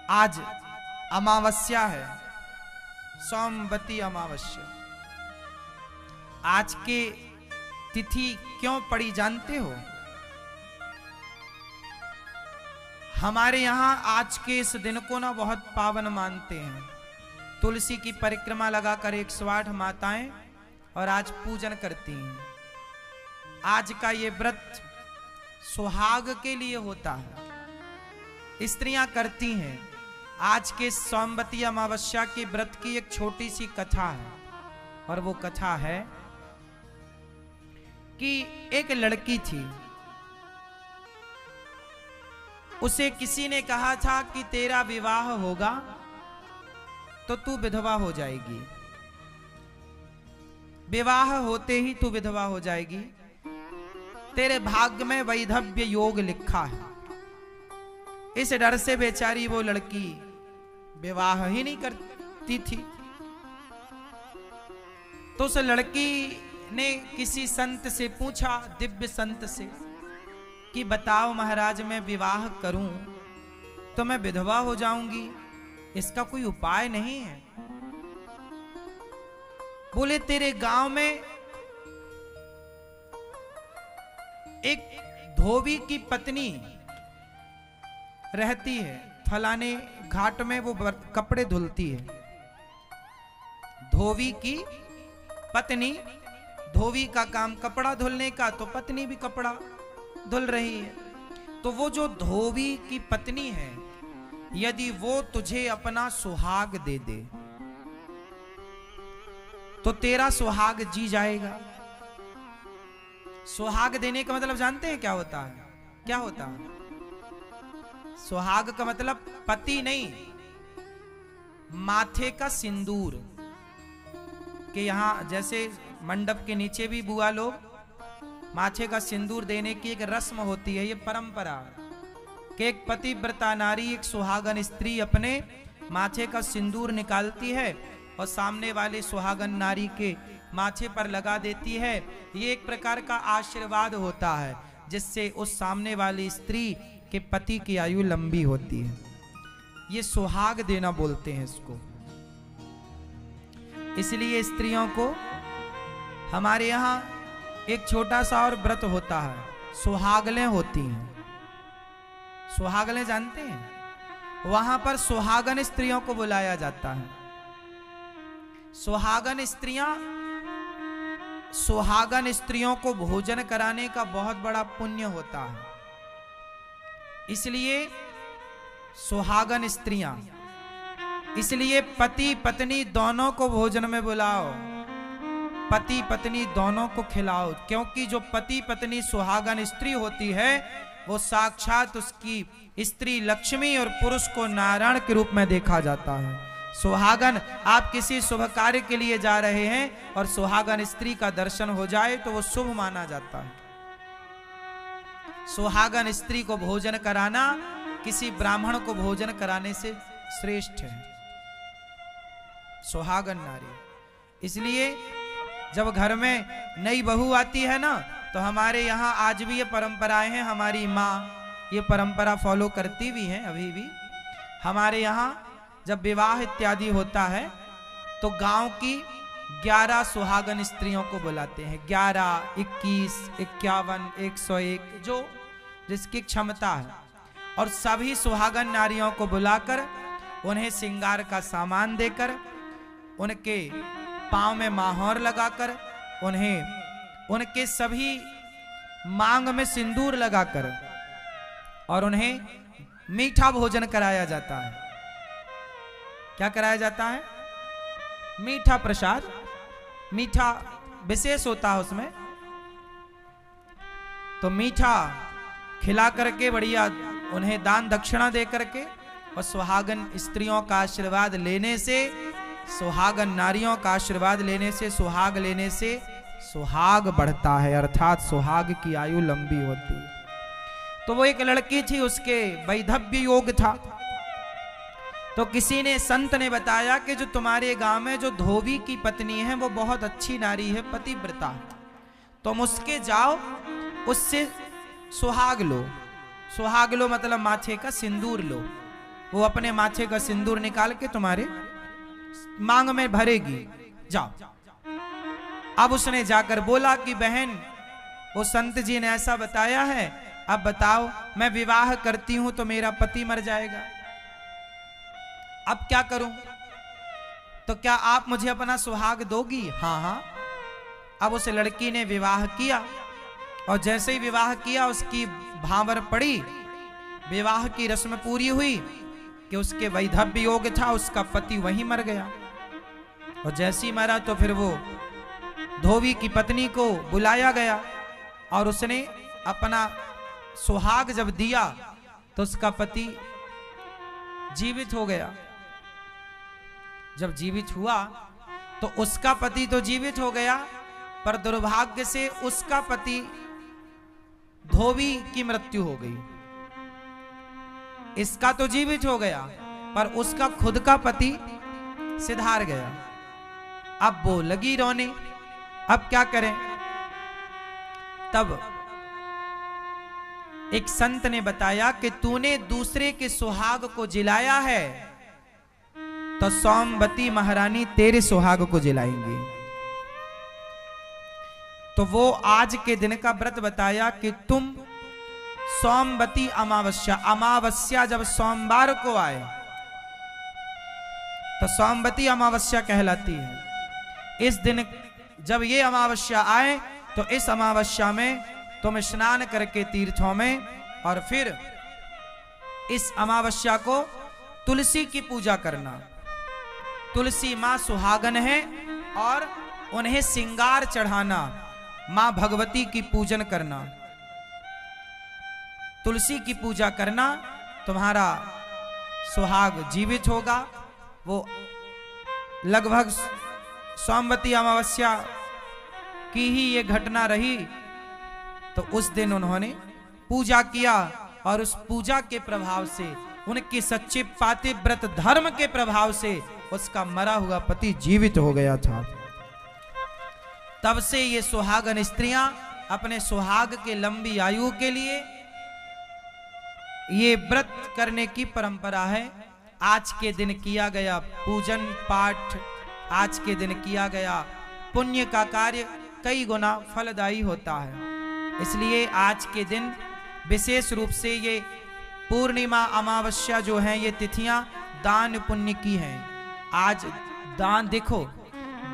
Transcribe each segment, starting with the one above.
आज अमावस्या है, सोमवती अमावस्या। आज के तिथि क्यों पड़ी जानते हो? हमारे यहां आज के इस दिन को ना बहुत पावन मानते हैं। तुलसी की परिक्रमा लगाकर 108 माताएं और आज पूजन करती हैं। आज का ये व्रत सुहाग के लिए होता है, स्त्रियां करती हैं। आज के सोमवती अमावस्या के व्रत की एक छोटी सी कथा है, और वो कथा है कि एक लड़की थी, उसे किसी ने कहा था कि तेरा विवाह होगा तो तू विधवा हो जाएगी, विवाह होते ही तू विधवा हो जाएगी, तेरे भाग्य में वैधव्य योग लिखा है। इस डर से बेचारी वो लड़की विवाह ही नहीं करती थी। तो उस लड़की ने किसी संत से पूछा, दिव्य संत से, कि बताओ महाराज, मैं विवाह करूं तो मैं विधवा हो जाऊंगी, इसका कोई उपाय नहीं है? बोले तेरे गांव में एक धोबी की पत्नी रहती है, फलाने घाट में वो कपड़े धुलती है। धोबी की पत्नी, धोबी का काम कपड़ा धुलने का, तो पत्नी भी कपड़ा धुल रही है। तो वो जो धोबी की पत्नी है, यदि वो तुझे अपना सुहाग दे दे तो तेरा सुहाग जी जाएगा। सुहाग देने का मतलब जानते हैं क्या होता है? क्या होता है? सुहाग का मतलब पति नहीं, माथे का सिंदूर। कि यहां जैसे मंडप के नीचे भी बुआ लोग माथे का सिंदूर देने की एक रस्म होती है, ये परंपरा कि एक पतिव्रता नारी, एक सुहागन स्त्री अपने माथे का सिंदूर निकालती है और सामने वाले सुहागन नारी के माथे पर लगा देती है। ये एक प्रकार का आशीर्वाद होता है, जिससे उस सामने वाली स्त्री के पति की आयु लंबी होती है। ये सुहाग देना बोलते हैं इसको। इसलिए स्त्रियों को हमारे यहाँ एक छोटा सा और व्रत होता है, सुहागलें होती हैं। सुहागलें जानते हैं? वहां पर सुहागन स्त्रियों को बुलाया जाता है। सुहागन स्त्रियों को भोजन कराने का बहुत बड़ा पुण्य होता है। इसलिए सुहागन स्त्रियां, इसलिए पति पत्नी दोनों को भोजन में बुलाओ, पति पत्नी दोनों को खिलाओ, क्योंकि जो पति पत्नी सुहागन स्त्री होती है वो साक्षात उसकी स्त्री लक्ष्मी और पुरुष को नारायण के रूप में देखा जाता है। सुहागन, आप किसी शुभ कार्य के लिए जा रहे हैं और सुहागन स्त्री का दर्शन हो जाए तो वो शुभ माना जाता है। सुहागन स्त्री को भोजन कराना किसी ब्राह्मण को भोजन कराने से श्रेष्ठ है, सुहागन नारी। इसलिए जब घर में नई बहू आती है ना, तो हमारे यहाँ आज भी ये परंपराएं हैं। हमारी माँ ये परंपरा फॉलो करती भी हैं अभी भी। हमारे यहाँ जब विवाह इत्यादि होता है तो गांव की 11 सुहागन स्त्रियों को बुलाते हैं। 11, 21, 51, 101, जो जिसकी क्षमता है, और सभी सुहागन नारियों को बुलाकर उन्हें श्रृंगार का सामान देकर, उनके पांव में माहौर लगाकर, उन्हें उनके सभी मांग में सिंदूर लगाकर और उन्हें मीठा भोजन कराया जाता है। क्या कराया जाता है? मीठा प्रसाद। मीठा विशेष होता है उसमें, तो मीठा खिला करके बढ़िया उन्हें दान दक्षिणा दे करके, और सुहागन स्त्रियों का आशीर्वाद लेने से, सुहागन नारियों का आशीर्वाद लेने से, सुहाग लेने से सुहाग बढ़ता है, अर्थात सुहाग की आयु लंबी होती है। तो वो एक लड़की थी, उसके वैधव्य योग था। तो किसी ने, संत ने बताया कि जो तुम्हारे गांव में जो धोबी की पत्नी है वो बहुत अच्छी नारी है, पतिव्रता, तुम उसके जाओ, उससे सुहाग लो। सुहाग लो मतलब माथे का सिंदूर लो। वो अपने माथे का सिंदूर निकाल के तुम्हारे मांग में भरेगी, जाओ। अब उसने जाकर बोला कि बहन, वो संत जी ने ऐसा बताया है, अब बताओ मैं विवाह करती हूं तो मेरा पति मर जाएगा, अब क्या करूं? तो क्या आप मुझे अपना सुहाग दोगी? हाँ हाँ। अब उस लड़की ने विवाह किया, और जैसे ही विवाह किया उसकी भांवर पड़ी, विवाह की रस्म पूरी हुई कि उसके वैधव्य योग था, उसका पति वहीं मर गया। और जैसे ही मरा तो फिर वो धोबी की पत्नी को बुलाया गया, और उसने अपना सुहाग जब दिया तो उसका पति जीवित हो गया। जब जीवित हुआ तो उसका पति तो जीवित हो गया, पर दुर्भाग्य से उसका पति धोबी की मृत्यु हो गई। इसका तो जीवित हो गया, पर उसका खुद का पति सिधार गया। अब वो लगी रोने, अब क्या करें? तब एक संत ने बताया कि तूने दूसरे के सुहाग को जिलाया है, तो सोमवती महारानी तेरे सुहाग को जिलाएंगी। तो वो आज के दिन का व्रत बताया कि तुम सोमवती अमावस्या जब सोमवार को आए तो सोमवती अमावस्या कहलाती है। इस दिन जब ये अमावस्या आए तो इस अमावस्या में तुम स्नान करके तीर्थों में, और फिर इस अमावस्या को तुलसी की पूजा करना। तुलसी माँ सुहागन है और उन्हें सिंगार चढ़ाना, माँ भगवती की पूजन करना, तुलसी की पूजा करना, तुम्हारा सुहाग जीवित होगा। वो लगभग सोमवती अमावस्या की ही ये घटना रही। तो उस दिन उन्होंने पूजा किया, और उस पूजा के प्रभाव से, उनके सच्चे पातिव्रत धर्म के प्रभाव से उसका मरा हुआ पति जीवित हो गया था। तब से ये सुहागन स्त्रियां अपने सुहाग के लंबी आयु के लिए ये व्रत करने की परंपरा है। आज के दिन किया गया पूजन पाठ, आज के दिन किया गया पुण्य का कार्य कई गुना फलदायी होता है। इसलिए आज के दिन विशेष रूप से ये पूर्णिमा अमावस्या जो है, ये तिथियां दान पुण्य की हैं। आज दान, देखो,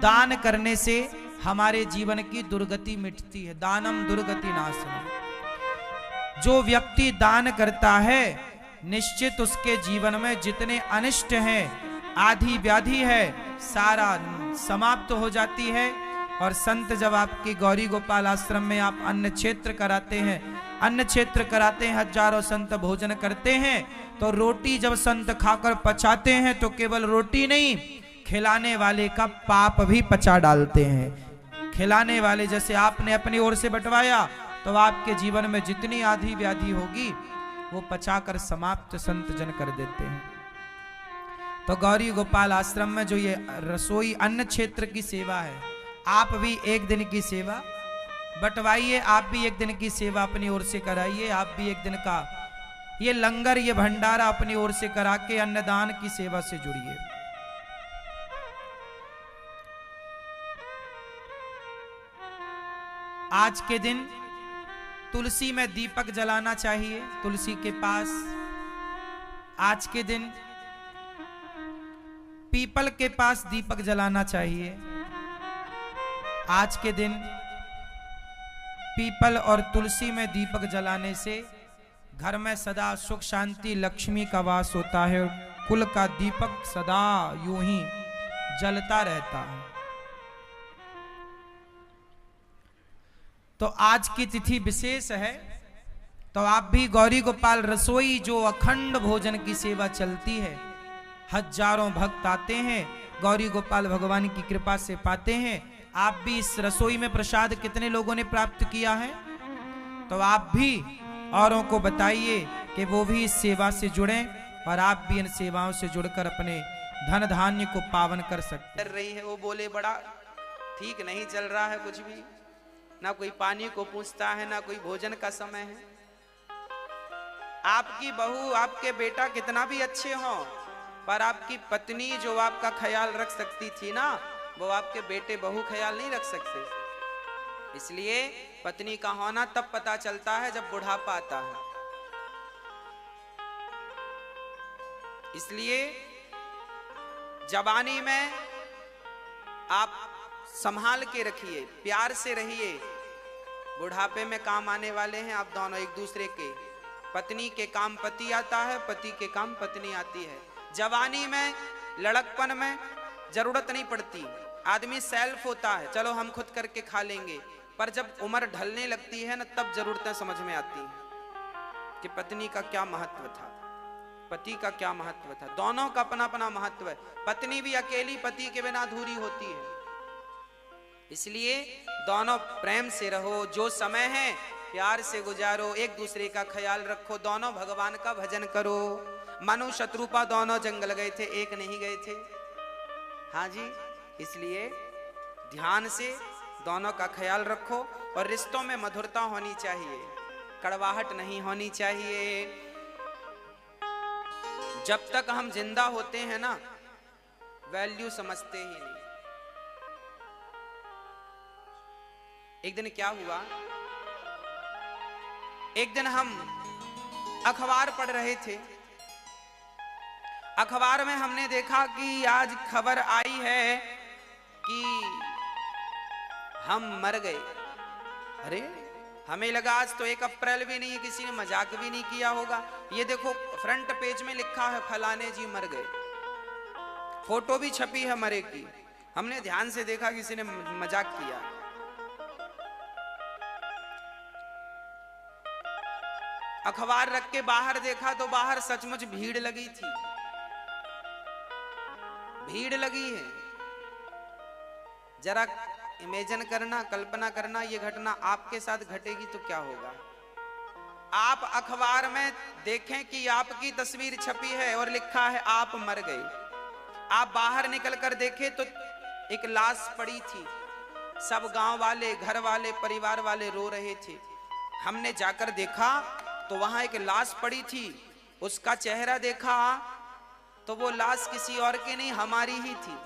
दान करने से हमारे जीवन की दुर्गति मिटती है। दानम दुर्गति नाशनम। जो व्यक्ति दान करता है, निश्चित उसके जीवन में जितने अनिष्ट हैं, आधी व्याधि है, सारा समाप्त हो जाती है। और संत जब आपकी गौरी गोपाल आश्रम में आप अन्न क्षेत्र कराते हैं, अन्न क्षेत्र कराते हैं, हजारों संत भोजन करते हैं, तो रोटी जब संत खाकर पचाते हैं तो केवल रोटी नहीं, खिलाने वाले का पाप भी पचा डालते हैं। खिलाने वाले, जैसे आपने अपनी ओर से बंटवाया, तो आपके जीवन में जितनी आधी व्याधि होगी वो पचाकर समाप्त संत जन कर देते हैं। तो गौरी गोपाल आश्रम में जो ये रसोई अन्न क्षेत्र की सेवा है, आप भी एक दिन की सेवा बंटवाइए, आप भी एक दिन की सेवा अपनी ओर से कराइए, आप भी एक दिन का ये लंगर, ये भंडारा अपनी ओर से करा के अन्नदान की सेवा से जुड़िए। आज के दिन तुलसी में दीपक जलाना चाहिए, तुलसी के पास। आज के दिन पीपल के पास दीपक जलाना चाहिए। आज के दिन पीपल और तुलसी में दीपक जलाने से घर में सदा सुख शांति लक्ष्मी का वास होता है, और कुल का दीपक सदा यूं ही जलता रहता है। तो आज की तिथि विशेष है, तो आप भी गौरी गोपाल रसोई जो अखंड भोजन की सेवा चलती है, हजारों भक्त आते हैं, गौरी गोपाल भगवान की कृपा से पाते हैं। आप भी इस रसोई में प्रसाद कितने लोगों ने प्राप्त किया है? तो आप भी औरों को बताइए कि वो भी इस सेवा से जुड़ें, और आप भी इन सेवाओं से जुड़कर अपने धन धान्य को पावन कर सकते। कर रही है वो बोले बड़ा ठीक नहीं चल रहा है, कुछ भी ना कोई पानी को पूछता है, ना कोई भोजन का समय है। आपकी बहू आपके बेटा कितना भी अच्छे हो, पर आपकी पत्नी जो आपका ख्याल रख सकती थी ना, वो आपके बेटे बहू ख्याल नहीं रख सकते। इसलिए पत्नी का होना तब पता चलता है जब बुढ़ापा आता है। इसलिए जवानी में आप संभाल के रखिए, प्यार से रहिए। बुढ़ापे में काम आने वाले हैं आप दोनों एक दूसरे के। पत्नी के काम पति आता है, पति के काम पत्नी आती है। जवानी में लड़कपन में जरूरत नहीं पड़ती, आदमी सेल्फ होता है, चलो हम खुद करके खा लेंगे। पर जब उम्र ढलने लगती है ना, तब जरूरतें समझ में आती हैं कि पत्नी का क्या महत्व था, पति का क्या महत्व था। दोनों का अपना अपना महत्व है। पत्नी भी अकेली पति के बिना अधूरी होती है। इसलिए दोनों प्रेम से रहो, जो समय है प्यार से गुजारो, एक दूसरे का ख्याल रखो, दोनों भगवान का भजन करो। मनु शत्रुपा दोनों जंगल गए थे, एक नहीं गए थे। हाँ जी, इसलिए ध्यान से दोनों का ख्याल रखो। और रिश्तों में मधुरता होनी चाहिए, कड़वाहट नहीं होनी चाहिए। जब तक हम जिंदा होते हैं ना, वैल्यू समझते ही नहीं। एक दिन क्या हुआ, एक दिन हम अखबार पढ़ रहे थे। अखबार में हमने देखा कि आज खबर आई है कि हम मर गए। अरे हमें लगा आज तो 1 अप्रैल भी नहीं है, किसी ने मजाक भी नहीं किया होगा। ये देखो फ्रंट पेज में लिखा है फलाने जी मर गए, फोटो भी छपी है मरे की। हमने ध्यान से देखा किसी ने मजाक किया। अखबार रख के बाहर देखा तो बाहर सचमुच भीड़ लगी थी, भीड़ लगी है। जरा इमेजिन करना, कल्पना करना, ये घटना आपके साथ घटेगी तो क्या होगा। आप अखबार में देखें कि आपकी तस्वीर छपी है और लिखा है आप मर गए। आप बाहर निकल कर देखें तो एक लाश पड़ी थी। सब गांव वाले, घर वाले, परिवार वाले रो रहे थे। हमने जाकर देखा तो वहां एक लाश पड़ी थी। उसका चेहरा देखा तो वो लाश किसी और की नहीं, हमारी ही थी।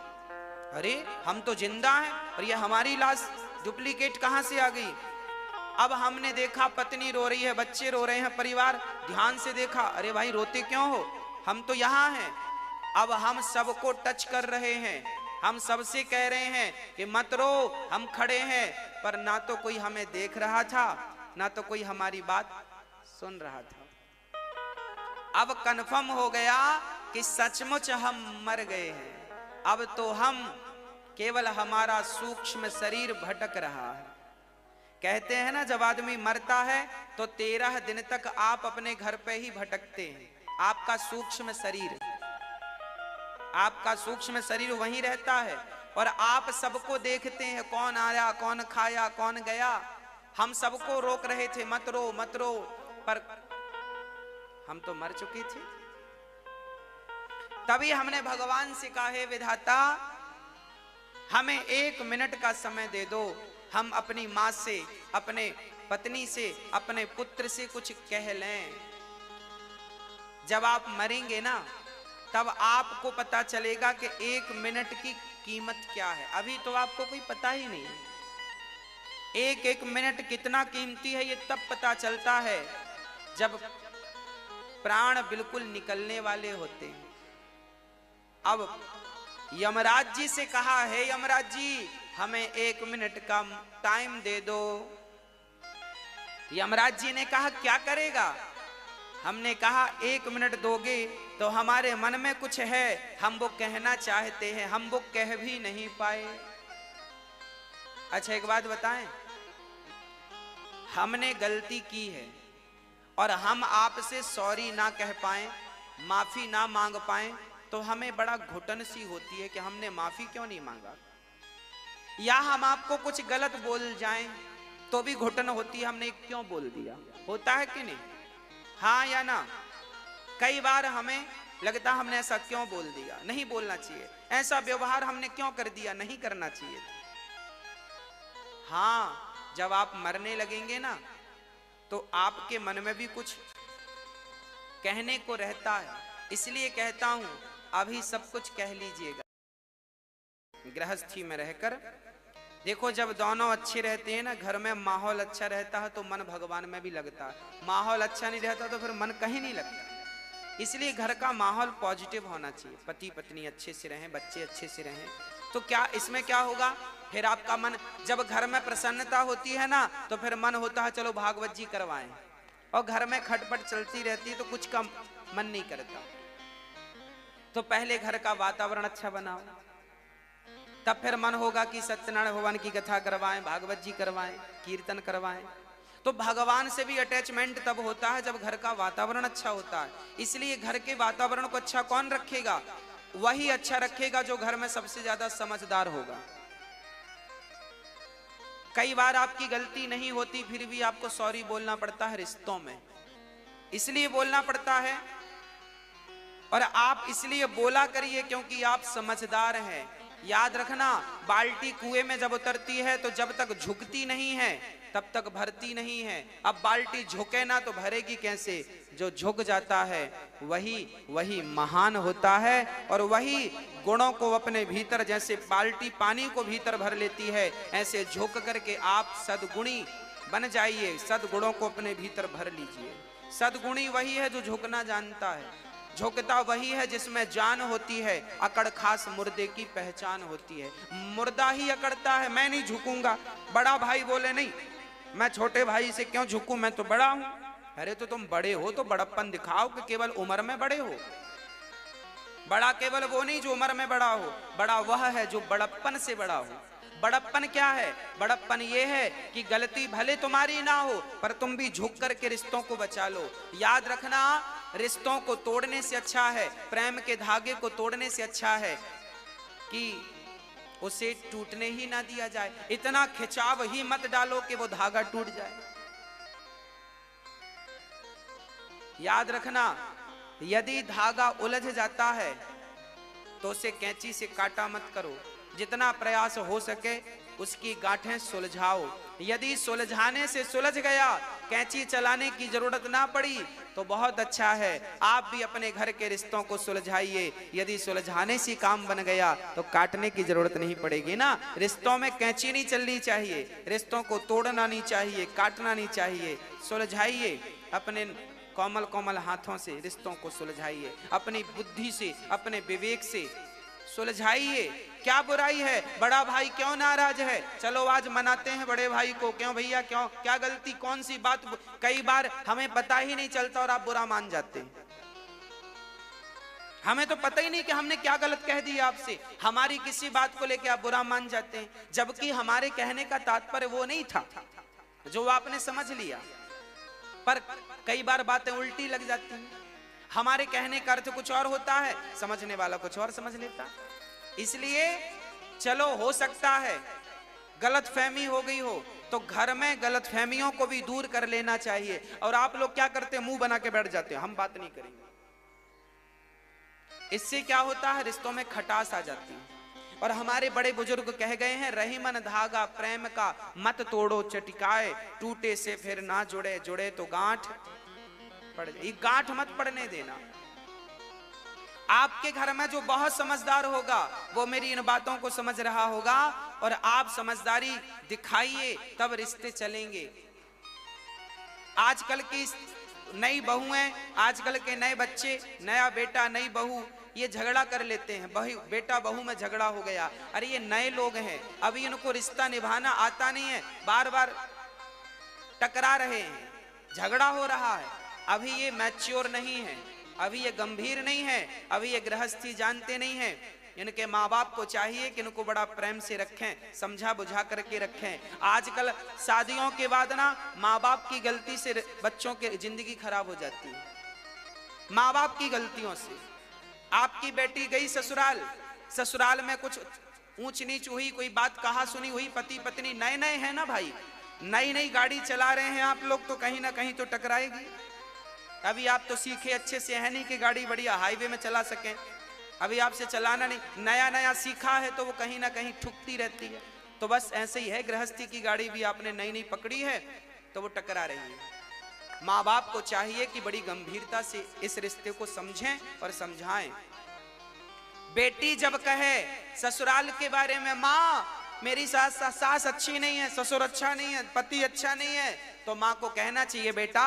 अरे हम तो जिंदा हैं और ये हमारी लाश डुप्लीकेट कहां से आ गई। अब हमने देखा पत्नी रो रही है, बच्चे रो रहे हैं, परिवार। ध्यान से देखा, अरे भाई रोते क्यों हो, हम तो यहाँ हैं। अब हम सबको टच कर रहे हैं, हम सबसे कह रहे हैं कि मत रो, हम खड़े हैं। पर ना तो कोई हमें देख रहा था, ना तो कोई हमारी बात सुन रहा था। अब कन्फर्म हो गया कि सचमुच हम मर गए हैं। अब तो हम केवल हमारा सूक्ष्म शरीर भटक रहा है। कहते हैं ना, जब आदमी मरता है तो 13 दिन तक आप अपने घर पे ही भटकते हैं। आपका सूक्ष्म शरीर, आपका सूक्ष्म शरीर वहीं रहता है और आप सबको देखते हैं, कौन आया, कौन खाया, कौन गया। हम सबको रोक रहे थे, मत रो मत रो, पर हम तो मर चुके थे। तभी हमने भगवान से कहा, हे विधाता, हमें 1 मिनट का समय दे दो। हम अपनी माँ से, अपने पत्नी से, अपने पुत्र से कुछ कह लें। जब आप मरेंगे ना, तब आपको पता चलेगा कि 1 मिनट की कीमत क्या है। अभी तो आपको कोई पता ही नहीं है। 1 मिनट कितना कीमती है, ये तब पता चलता है जब प्राण बिल्कुल निकलने वाले होते हैं। अब यमराज जी से कहा, है यमराज जी, हमें 1 मिनट का टाइम दे दो। यमराज जी ने कहा, क्या करेगा। हमने कहा, 1 मिनट दोगे तो हमारे मन में कुछ है, हम वो कहना चाहते हैं, हम वो कह भी नहीं पाए। अच्छा एक बात बताएं, हमने गलती की है और हम आपसे सॉरी ना कह पाए, माफी ना मांग पाए, तो हमें बड़ा घुटन सी होती है कि हमने माफी क्यों नहीं मांगा। या हम आपको कुछ गलत बोल जाएं तो भी घुटन होती है, हमने क्यों बोल दिया। होता है कि नहीं, हाँ या ना। कई बार हमें लगता है हमने ऐसा क्यों बोल दिया, नहीं बोलना चाहिए। ऐसा व्यवहार हमने क्यों कर दिया, नहीं करना चाहिए था। हाँ, जब आप मरने लगेंगे ना, तो आपके मन में भी कुछ कहने को रहता है, इसलिए कहता हूं अभी सब कुछ कह लीजिएगा। गृहस्थी में रहकर देखो, जब दोनों अच्छे रहते हैं ना, घर में माहौल अच्छा रहता है तो मन भगवान में भी लगता है। माहौल अच्छा नहीं रहता तो फिर मन कहीं नहीं लगता। इसलिए घर का माहौल पॉजिटिव होना चाहिए। पति पत्नी अच्छे से रहें, बच्चे अच्छे से रहें, तो क्या इसमें क्या होगा, फिर आपका मन, जब घर में प्रसन्नता होती है ना, तो फिर मन होता है चलो भागवत जी करवाएं। और घर में खटपट चलती रहती है तो कुछ का मन नहीं करता। तो पहले घर का वातावरण अच्छा बनाओ, तब फिर मन होगा कि सत्यनारायण भगवान की कथा करवाएं, भागवत जी करवाएं, कीर्तन करवाएं। तो भगवान से भी अटैचमेंट तब होता है जब घर का वातावरण अच्छा होता है। इसलिए घर के वातावरण को अच्छा कौन रखेगा? वही अच्छा रखेगा जो घर में सबसे ज्यादा समझदार होगा। कई बार आपकी गलती नहीं होती फिर भी आपको सॉरी बोलना पड़ता है रिश्तों में, इसलिए बोलना पड़ता है। और आप इसलिए बोला करिए क्योंकि आप समझदार हैं। याद रखना, बाल्टी कुएं में जब उतरती है तो जब तक झुकती नहीं है तब तक भरती नहीं है। अब बाल्टी झुके ना तो भरेगी कैसे? जो झुक जाता है वही महान होता है। और वही गुणों को अपने भीतर, जैसे बाल्टी पानी को भीतर भर लेती है, ऐसे झुक करके आप सद्गुणी बन जाइए। सद्गुणों को अपने भीतर भर लीजिए। सद्गुणी वही है जो झुकना जानता है। झुकता वही है जिसमें जान होती है। अकड़ खास मुर्दे की पहचान होती है। मुर्दा ही अकड़ता है, मैं नहीं झुकूंगा। बड़ा भाई बोले नहीं, मैं छोटे भाई से क्यों झुकूं, मैं तो बड़ा हूं। अरे तो तुम बड़े हो तो बड़प्पन दिखाओ कि केवल उम्र में बड़े हो। बड़ा केवल वो नहीं जो उम्र में बड़ा हो, बड़ा वह है जो बड़प्पन से बड़ा हो। बड़प्पन क्या है? बड़प्पन ये है कि गलती भले तुम्हारी ना हो पर तुम भी झुक करके रिश्तों को बचा लो। याद रखना, रिश्तों को तोड़ने से अच्छा है, प्रेम के धागे को तोड़ने से अच्छा है कि उसे टूटने ही ना दिया जाए। इतना खिंचाव ही मत डालो कि वो धागा टूट जाए। याद रखना, यदि धागा उलझ जाता है तो उसे कैंची से काटा मत करो। जितना प्रयास हो सके उसकी गांठें सुलझाओ। यदि सुलझाने से सुलझ गया, कैंची चलाने की जरूरत ना पड़ी तो बहुत अच्छा है। आप भी अपने घर के रिश्तों को सुलझाइए। यदि सुलझाने से काम बन गया तो काटने की जरूरत नहीं पड़ेगी ना। रिश्तों में कैंची नहीं चलनी चाहिए, रिश्तों को तोड़ना नहीं चाहिए, काटना नहीं चाहिए। सुलझाइए अपने कोमल कोमल हाथों से, रिश्तों को सुलझाइए अपनी बुद्धि से, अपने विवेक से सुलझाइए। क्या बुराई है? बड़ा भाई क्यों नाराज है? चलो आज मनाते हैं बड़े भाई को। क्यों भैया, क्यों, क्या गलती, कौन सी बात? कई बार हमें पता ही नहीं चलता और आप बुरा मान जाते हैं। हमें तो पता ही नहीं कि हमने क्या गलत कह दिया आपसे। हमारी किसी बात को लेकर आप बुरा मान जाते हैं, जबकि हमारे कहने का तात्पर्य वो नहीं था जो आपने समझ लिया। पर कई बार बातें उल्टी लग जाती हैं। हमारे कहने का अर्थ कुछ और होता है, समझने वाला कुछ और समझ लेता। इसलिए चलो, हो सकता है गलतफहमी हो गई हो तो घर में गलतफहमियों को भी दूर कर लेना चाहिए। और आप लोग क्या करते हैं? मुंह बना के बैठ जाते हैं, हम बात नहीं करेंगे। इससे क्या होता है? रिश्तों में खटास आ जाती है। और हमारे बड़े बुजुर्ग कह गए हैं, रहीमन धागा प्रेम का मत तोड़ो चटिकाए, टूटे से फिर ना जुड़े, जुड़े तो गांठ पड़ जाए। गांठ मत पड़ने देना। आपके घर में जो बहुत समझदार होगा वो मेरी इन बातों को समझ रहा होगा, और आप समझदारी दिखाइए तब रिश्ते चलेंगे। आजकल की नई बहुएं, आजकल के नए बच्चे, नया बेटा नई बहू, ये झगड़ा कर लेते हैं। बेटा बहू में झगड़ा हो गया। अरे ये नए लोग हैं, अभी इनको रिश्ता निभाना आता नहीं है, बार बार टकरा रहे हैं, झगड़ा हो रहा है। अभी ये मैच्योर नहीं है, अभी ये गंभीर नहीं है, अभी ये गृहस्थी जानते नहीं हैं। इनके माँ बाप को चाहिए कि इनको बड़ा प्रेम से रखें, समझा बुझा करके रखें। आजकल शादियों के बाद ना माँ बाप की गलती से बच्चों की जिंदगी खराब हो जाती है। माँ बाप की गलतियों से। आपकी बेटी गई ससुराल, ससुराल में कुछ ऊंच नीच हुई, कोई बात कहा सुनी हुई, पति पत्नी नए नए हैं ना भाई, नई नई गाड़ी चला रहे हैं आप लोग, तो कहीं ना कहीं तो टकराएगी। अभी आप तो सीखे अच्छे से है नहीं कि गाड़ी बढ़िया हाईवे में चला सकें। अभी आपसे चलाना नहीं, नया नया सीखा है तो वो कहीं ना कहीं ठुकती रहती है। तो बस ऐसे ही है, गृहस्थी की गाड़ी भी आपने नई नई पकड़ी है तो वो टकरा रही है। माँ बाप को चाहिए कि बड़ी गंभीरता से इस रिश्ते को समझें और समझाएं। बेटी जब कहे ससुराल के बारे में, माँ मेरी सास अच्छी नहीं है, ससुर अच्छा नहीं है, पति अच्छा नहीं है, तो माँ को कहना चाहिए बेटा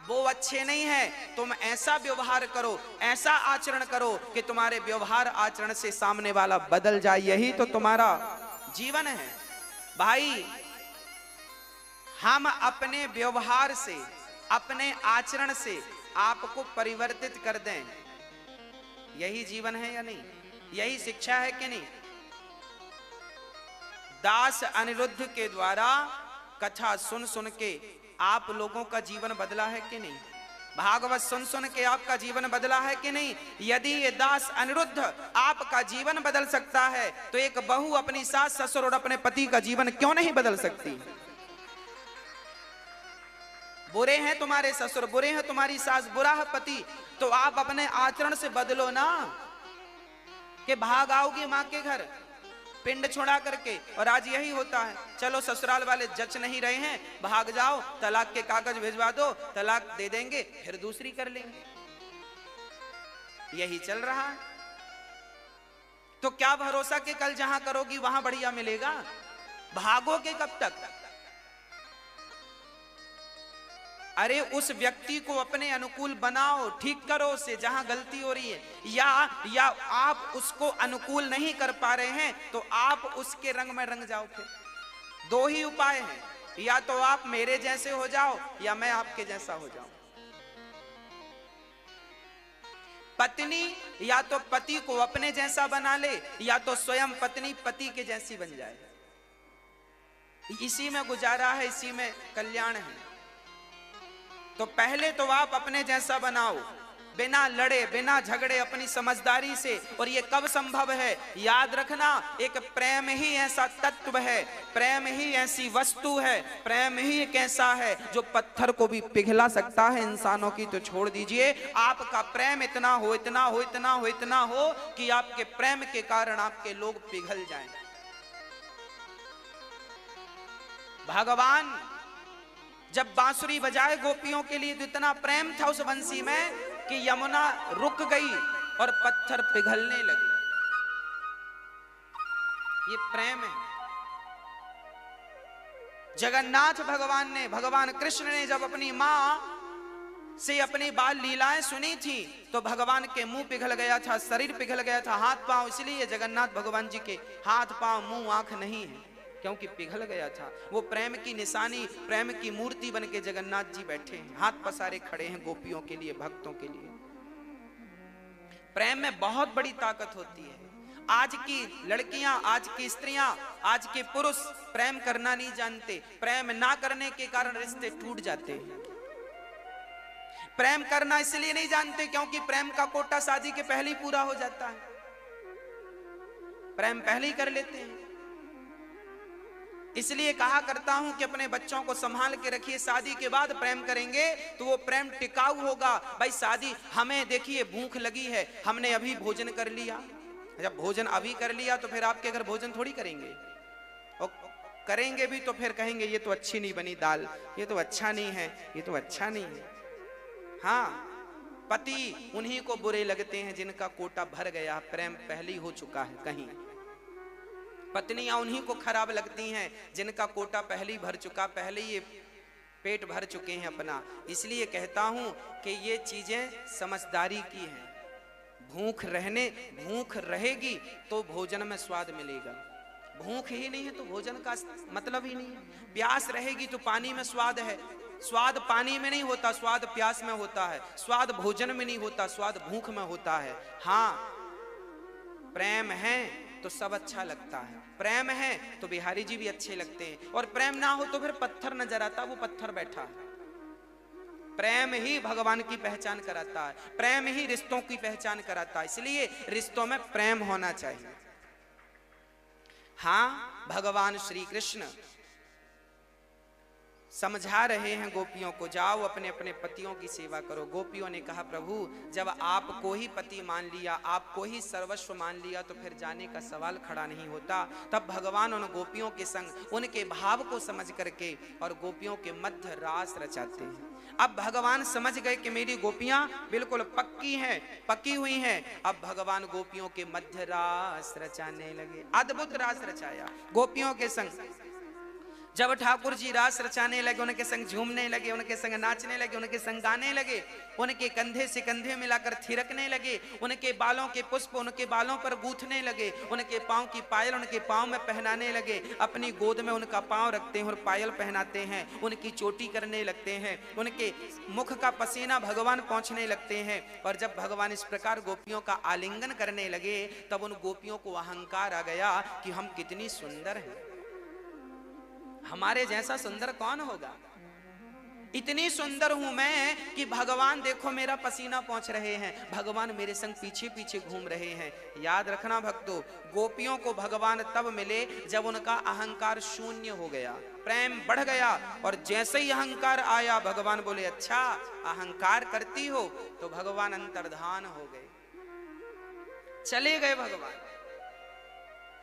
वो अच्छे नहीं है, तुम ऐसा व्यवहार करो, ऐसा आचरण करो कि तुम्हारे व्यवहार आचरण से सामने वाला बदल जाए, यही तो तुम्हारा जीवन है। भाई हम अपने व्यवहार से, अपने आचरण से आपको परिवर्तित कर दें, यही जीवन है या नहीं? यही शिक्षा है कि नहीं? दास अनिरुद्ध के द्वारा कथा सुन सुन के आप लोगों का जीवन बदला है कि नहीं? भागवत सुन सुन के आपका जीवन बदला है कि नहीं? यदि ये दास अनिरुद्ध आपका जीवन बदल सकता है तो एक बहू अपनी सास ससुर और अपने पति का जीवन क्यों नहीं बदल सकती? बुरे हैं तुम्हारे ससुर, बुरे हैं तुम्हारी सास, बुरा है पति, तो आप अपने आचरण से बदलो ना, कि भाग आओगी मां के घर पिंड छोड़ा करके। और आज यही होता है, चलो ससुराल वाले जच नहीं रहे हैं, भाग जाओ, तलाक के कागज भिजवा दो, तलाक दे देंगे, फिर दूसरी कर लेंगे, यही चल रहा है। तो क्या भरोसा कि कल जहां करोगी वहां बढ़िया मिलेगा? भागोगे कब तक? अरे उस व्यक्ति को अपने अनुकूल बनाओ, ठीक करो उसे जहां गलती हो रही है, या आप उसको अनुकूल नहीं कर पा रहे हैं तो आप उसके रंग में रंग जाओ। फिर दो ही उपाय हैं, या तो आप मेरे जैसे हो जाओ या मैं आपके जैसा हो जाऊं। पत्नी या तो पति को अपने जैसा बना ले, या तो स्वयं पत्नी पति के जैसी बन जाए। इसी में गुजारा है, इसी में कल्याण है। तो पहले तो आप अपने जैसा बनाओ, बिना लड़े बिना झगड़े, अपनी समझदारी से। और ये कब संभव है? याद रखना, एक प्रेम ही ऐसा तत्व है, प्रेम ही ऐसी वस्तु है, प्रेम ही एक ऐसा है जो पत्थर को भी पिघला सकता है। इंसानों की तो छोड़ दीजिए, आपका प्रेम इतना हो, इतना हो, इतना हो, इतना हो कि आपके प्रेम के कारण आपके लोग पिघल जाएं। भगवान जब बांसुरी बजाए गोपियों के लिए तो इतना प्रेम था उस बंसी में कि यमुना रुक गई और पत्थर पिघलने लगे। ये प्रेम है। जगन्नाथ भगवान ने, भगवान कृष्ण ने जब अपनी मां से अपनी बाल लीलाएं सुनी थी तो भगवान के मुंह पिघल गया था, शरीर पिघल गया था, हाथ पांव। इसलिए जगन्नाथ भगवान जी के हाथ पांव मुंह आंख नहीं है, क्योंकि पिघल गया था। वो प्रेम की निशानी, प्रेम की मूर्ति बन के जगन्नाथ जी बैठे हैं, हाथ पसारे खड़े हैं गोपियों के लिए, भक्तों के लिए। प्रेम में बहुत बड़ी ताकत होती है। आज की लड़कियां, आज की स्त्रियां, आज के पुरुष प्रेम करना नहीं जानते। प्रेम ना करने के कारण रिश्ते टूट जाते हैं। प्रेम करना इसलिए नहीं जानते क्योंकि प्रेम का कोटा शादी के पहले ही पूरा हो जाता है, प्रेम पहले ही कर लेते हैं। इसलिए कहा करता हूं कि अपने बच्चों को संभाल के रखिए, शादी के बाद प्रेम करेंगे तो वो प्रेम टिकाऊ होगा। भाई शादी, हमें देखिए भूख लगी है, हमने अभी भोजन कर लिया, जब भोजन अभी कर लिया तो फिर आपके घर भोजन थोड़ी करेंगे, और करेंगे भी तो फिर कहेंगे ये तो अच्छी नहीं बनी दाल, ये तो अच्छा नहीं है, ये तो अच्छा नहीं है। हाँ, पति उन्हीं को बुरे लगते हैं जिनका कोटा भर गया, प्रेम पहले ही हो चुका है कहीं। पत्नियां उन्हीं को खराब लगती हैं जिनका कोटा पहले ही भर चुका, पहले ही पेट भर चुके हैं अपना। इसलिए कहता हूं कि ये चीजें समझदारी की हैं। भूख रहेगी तो भोजन में स्वाद मिलेगा, भूख ही नहीं है तो भोजन का मतलब ही नहीं है। प्यास रहेगी तो पानी में स्वाद है, स्वाद पानी में नहीं होता, स्वाद प्यास में होता है। स्वाद भोजन में नहीं होता, स्वाद भूख में होता है। हाँ, प्रेम है तो सब अच्छा लगता है, प्रेम है तो बिहारी जी भी अच्छे लगते हैं, और प्रेम ना हो तो फिर पत्थर नजर आता, वो पत्थर बैठा है। प्रेम ही भगवान की पहचान कराता है, प्रेम ही रिश्तों की पहचान कराता है। इसलिए रिश्तों में प्रेम होना चाहिए। हाँ, भगवान श्री कृष्ण समझा रहे हैं गोपियों को, जाओ अपने अपने पतियों की सेवा करो। गोपियों ने कहा प्रभु जब आपको ही पति मान लिया, आपको ही सर्वस्व मान लिया, तो फिर जाने का सवाल खड़ा नहीं होता। तब भगवान उन गोपियों के संग उनके भाव को समझ करके और गोपियों के मध्य रास रचाते हैं। अब भगवान समझ गए कि मेरी गोपियां बिल्कुल पक्की हैं, पकी हुई हैं। अब भगवान गोपियों के मध्य रास रचाने लगे। अद्भुत रास रचाया गोपियों के संग। जब ठाकुर जी रास रचाने लगे, उनके संग झूमने लगे, उनके संग नाचने लगे, उनके संग गाने लगे, उनके कंधे से कंधे मिलाकर थिरकने लगे, उनके बालों के पुष्प उनके बालों पर गूंथने लगे, उनके पांव की पायल उनके पांव में पहनाने लगे, अपनी गोद में उनका पांव रखते हैं और पायल पहनाते हैं, उनकी चोटी करने लगते हैं, उनके मुख का पसीना भगवान पहुंचने लगते हैं। और जब भगवान इस प्रकार गोपियों का आलिंगन करने लगे, तब उन गोपियों को अहंकार आ गया कि हम कितनी सुंदर हैं, हमारे जैसा सुंदर कौन होगा। इतनी सुंदर हूं मैं कि भगवान देखो मेरा पसीना पहुंच रहे हैं, भगवान मेरे संग पीछे पीछे घूम रहे हैं। याद रखना भक्तों, गोपियों को भगवान तब मिले जब उनका अहंकार शून्य हो गया, प्रेम बढ़ गया। और जैसे ही अहंकार आया, भगवान बोले अच्छा अहंकार करती हो, तो भगवान अंतर्धान हो गए, चले गए। भगवान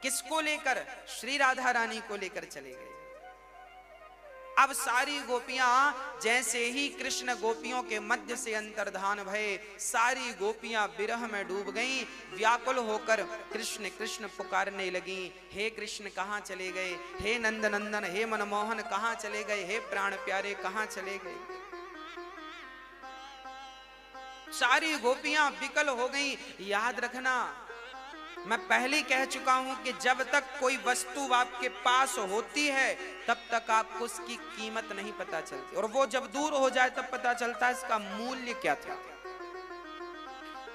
किसको लेकर? श्री राधा रानी को लेकर चले गए। अब सारी गोपियां जैसे ही कृष्ण गोपियों के मध्य से अंतर्धान भये, सारी गोपियां विरह में डूब गईं, व्याकुल होकर कृष्ण कृष्ण पुकारने लगी। हे कृष्ण कहाँ चले गए? हे नंद नंदन, हे मनमोहन कहाँ चले गए? हे प्राण प्यारे कहाँ चले गए? सारी गोपियां विकल हो गईं। याद रखना, मैं पहले कह चुका हूं कि जब तक कोई वस्तु आपके पास होती है तब तक आपको उसकी कीमत नहीं पता चलती, और वो जब दूर हो जाए तब पता चलता है इसका मूल्य क्या था।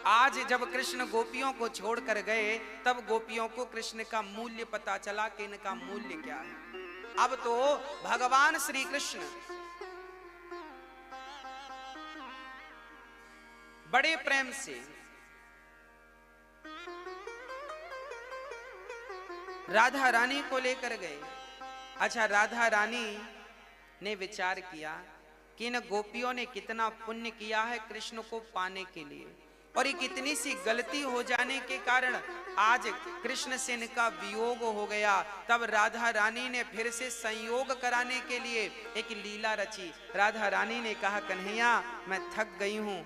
आज जब कृष्ण गोपियों को छोड़कर गए, तब गोपियों को कृष्ण का मूल्य पता चला कि इनका मूल्य क्या है। अब तो भगवान श्री कृष्ण बड़े प्रेम से राधा रानी को लेकर गए। अच्छा, राधा रानी ने विचार किया कि इन गोपियों ने कितना पुण्य किया है कृष्ण को पाने के लिए, और एक इतनी सी गलती हो जाने के कारण आज कृष्ण से इनका वियोग हो गया। तब राधा रानी ने फिर से संयोग कराने के लिए एक लीला रची। राधा रानी ने कहा कन्हैया मैं थक गई हूं।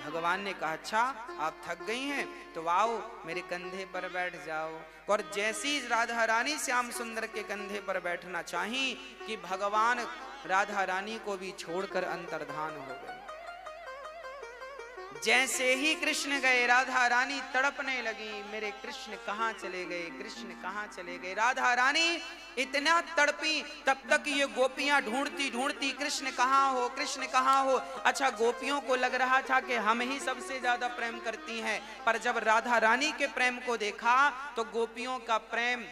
भगवान ने कहा अच्छा आप थक गई हैं तो आओ मेरे कंधे पर बैठ जाओ। और जैसी राधा रानी श्याम सुंदर के कंधे पर बैठना चाही कि भगवान राधा रानी को भी छोड़कर अंतर्धान हो गए। जैसे ही कृष्ण गए, राधा रानी तड़पने लगी, मेरे कृष्ण कहाँ चले गए, कृष्ण कहाँ चले गए। राधा रानी इतना तड़पी, तब तक ये गोपियां ढूंढती ढूंढती कृष्ण कहाँ हो, कृष्ण कहाँ हो। अच्छा, गोपियों को लग रहा था कि हम ही सबसे ज्यादा प्रेम करती हैं, पर जब राधा रानी के प्रेम को देखा तो गोपियों का प्रेम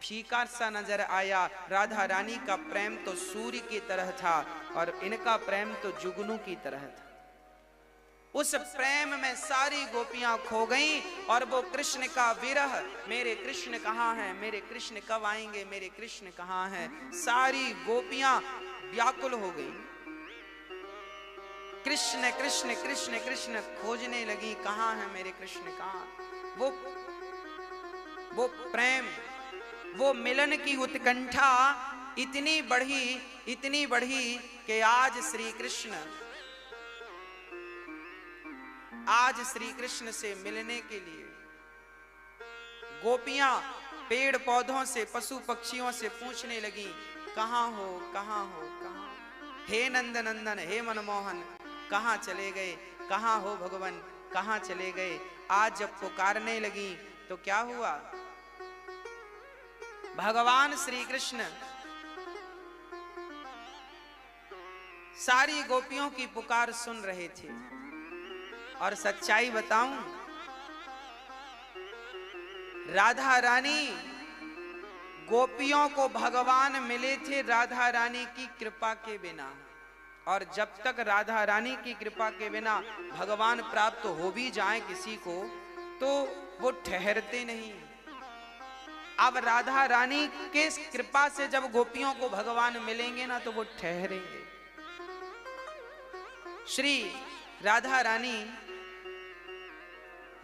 फीका सा नजर आया। राधा रानी का प्रेम तो सूर्य की तरह था और इनका प्रेम तो जुगनू की तरह था। उस प्रेम में सारी गोपियां खो गईं और वो कृष्ण का विरह, मेरे कृष्ण कहाँ हैं, मेरे कृष्ण कब आएंगे, मेरे कृष्ण कहाँ हैं, सारी गोपियां व्याकुल हो गईं। कृष्ण कृष्ण कृष्ण कृष्ण खोजने लगी, कहाँ है मेरे कृष्ण, कहाँ। वो प्रेम, वो मिलन की उत्कंठा इतनी बढ़ी कि आज श्री कृष्ण से मिलने के लिए गोपियां पेड़ पौधों से, पशु पक्षियों से पूछने लगी कहाँ हो, कहाँ हो, कहाँ। हे नंद नंदन, हे मनमोहन कहाँ चले गए, कहाँ हो भगवान, कहाँ चले गए। आज जब पुकारने लगी तो क्या हुआ, भगवान श्री कृष्ण सारी गोपियों की पुकार सुन रहे थे। और सच्चाई बताऊं, राधा रानी, गोपियों को भगवान मिले थे राधा रानी की कृपा के बिना, और जब तक राधा रानी की कृपा के बिना भगवान प्राप्त हो भी जाए किसी को तो वो ठहरते नहीं। अब राधा रानी के कृपा से जब गोपियों को भगवान मिलेंगे ना तो वो ठहरेंगे। श्री राधा रानी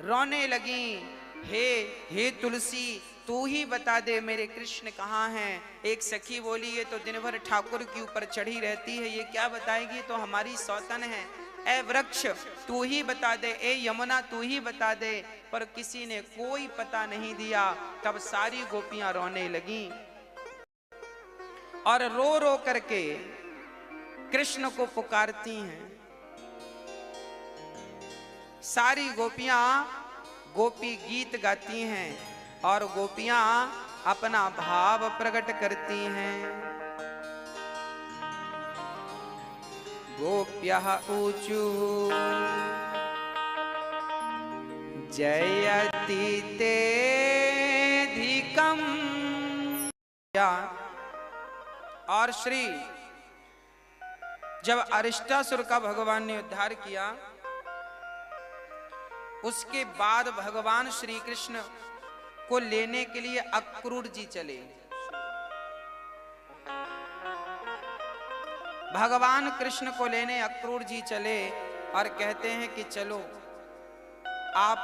रोने लगी, हे तुलसी तू ही बता दे मेरे कृष्ण कहाँ हैं। एक सखी बोली, ये तो दिन भर ठाकुर के ऊपर चढ़ी रहती है, ये क्या बताएगी, तो हमारी सौतन है। ए वृक्ष तू ही बता दे, ए यमुना तू ही बता दे। पर किसी ने कोई पता नहीं दिया। तब सारी गोपियां रोने लगी और रो रो करके कृष्ण को पुकारती हैं। सारी गोपियां गोपी गीत गाती हैं और गोपियां अपना भाव प्रकट करती हैं। गोप्यः ऊचु जयति तेधिकम्। और श्री जब अरिष्टासुर का भगवान ने उद्धार किया, उसके बाद भगवान श्री कृष्ण को लेने के लिए अक्रूर जी चले। भगवान कृष्ण को लेने अक्रूर जी चले और कहते हैं कि चलो, आप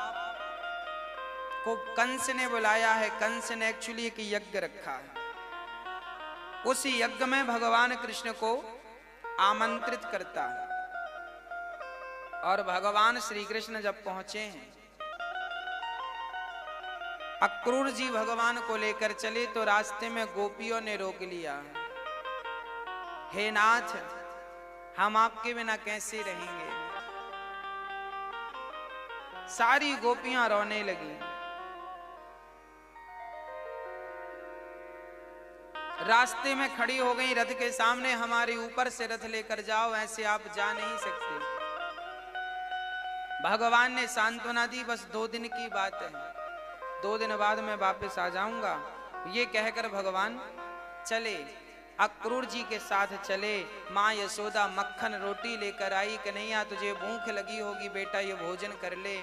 को कंस ने बुलाया है। कंस ने एक्चुअली एक यज्ञ रखा है, उस यज्ञ में भगवान कृष्ण को आमंत्रित करता है। और भगवान श्री कृष्ण जब पहुंचे हैं, अक्रूर जी भगवान को लेकर चले तो रास्ते में गोपियों ने रोक लिया। हे नाथ, हम आपके बिना कैसे रहेंगे। सारी गोपियां रोने लगी। रास्ते में खड़ी हो गई रथ के सामने, हमारे ऊपर से रथ लेकर जाओ, ऐसे आप जा नहीं सकते। भगवान ने सांत्वना दी, बस 2 दिन की बात है, 2 दिन बाद मैं वापस आ जाऊंगा। ये कहकर भगवान चले, अक्रूर जी के साथ चले। माँ यशोदा मक्खन रोटी लेकर आई। कन्हैया तुझे भूख लगी होगी बेटा, ये भोजन कर ले,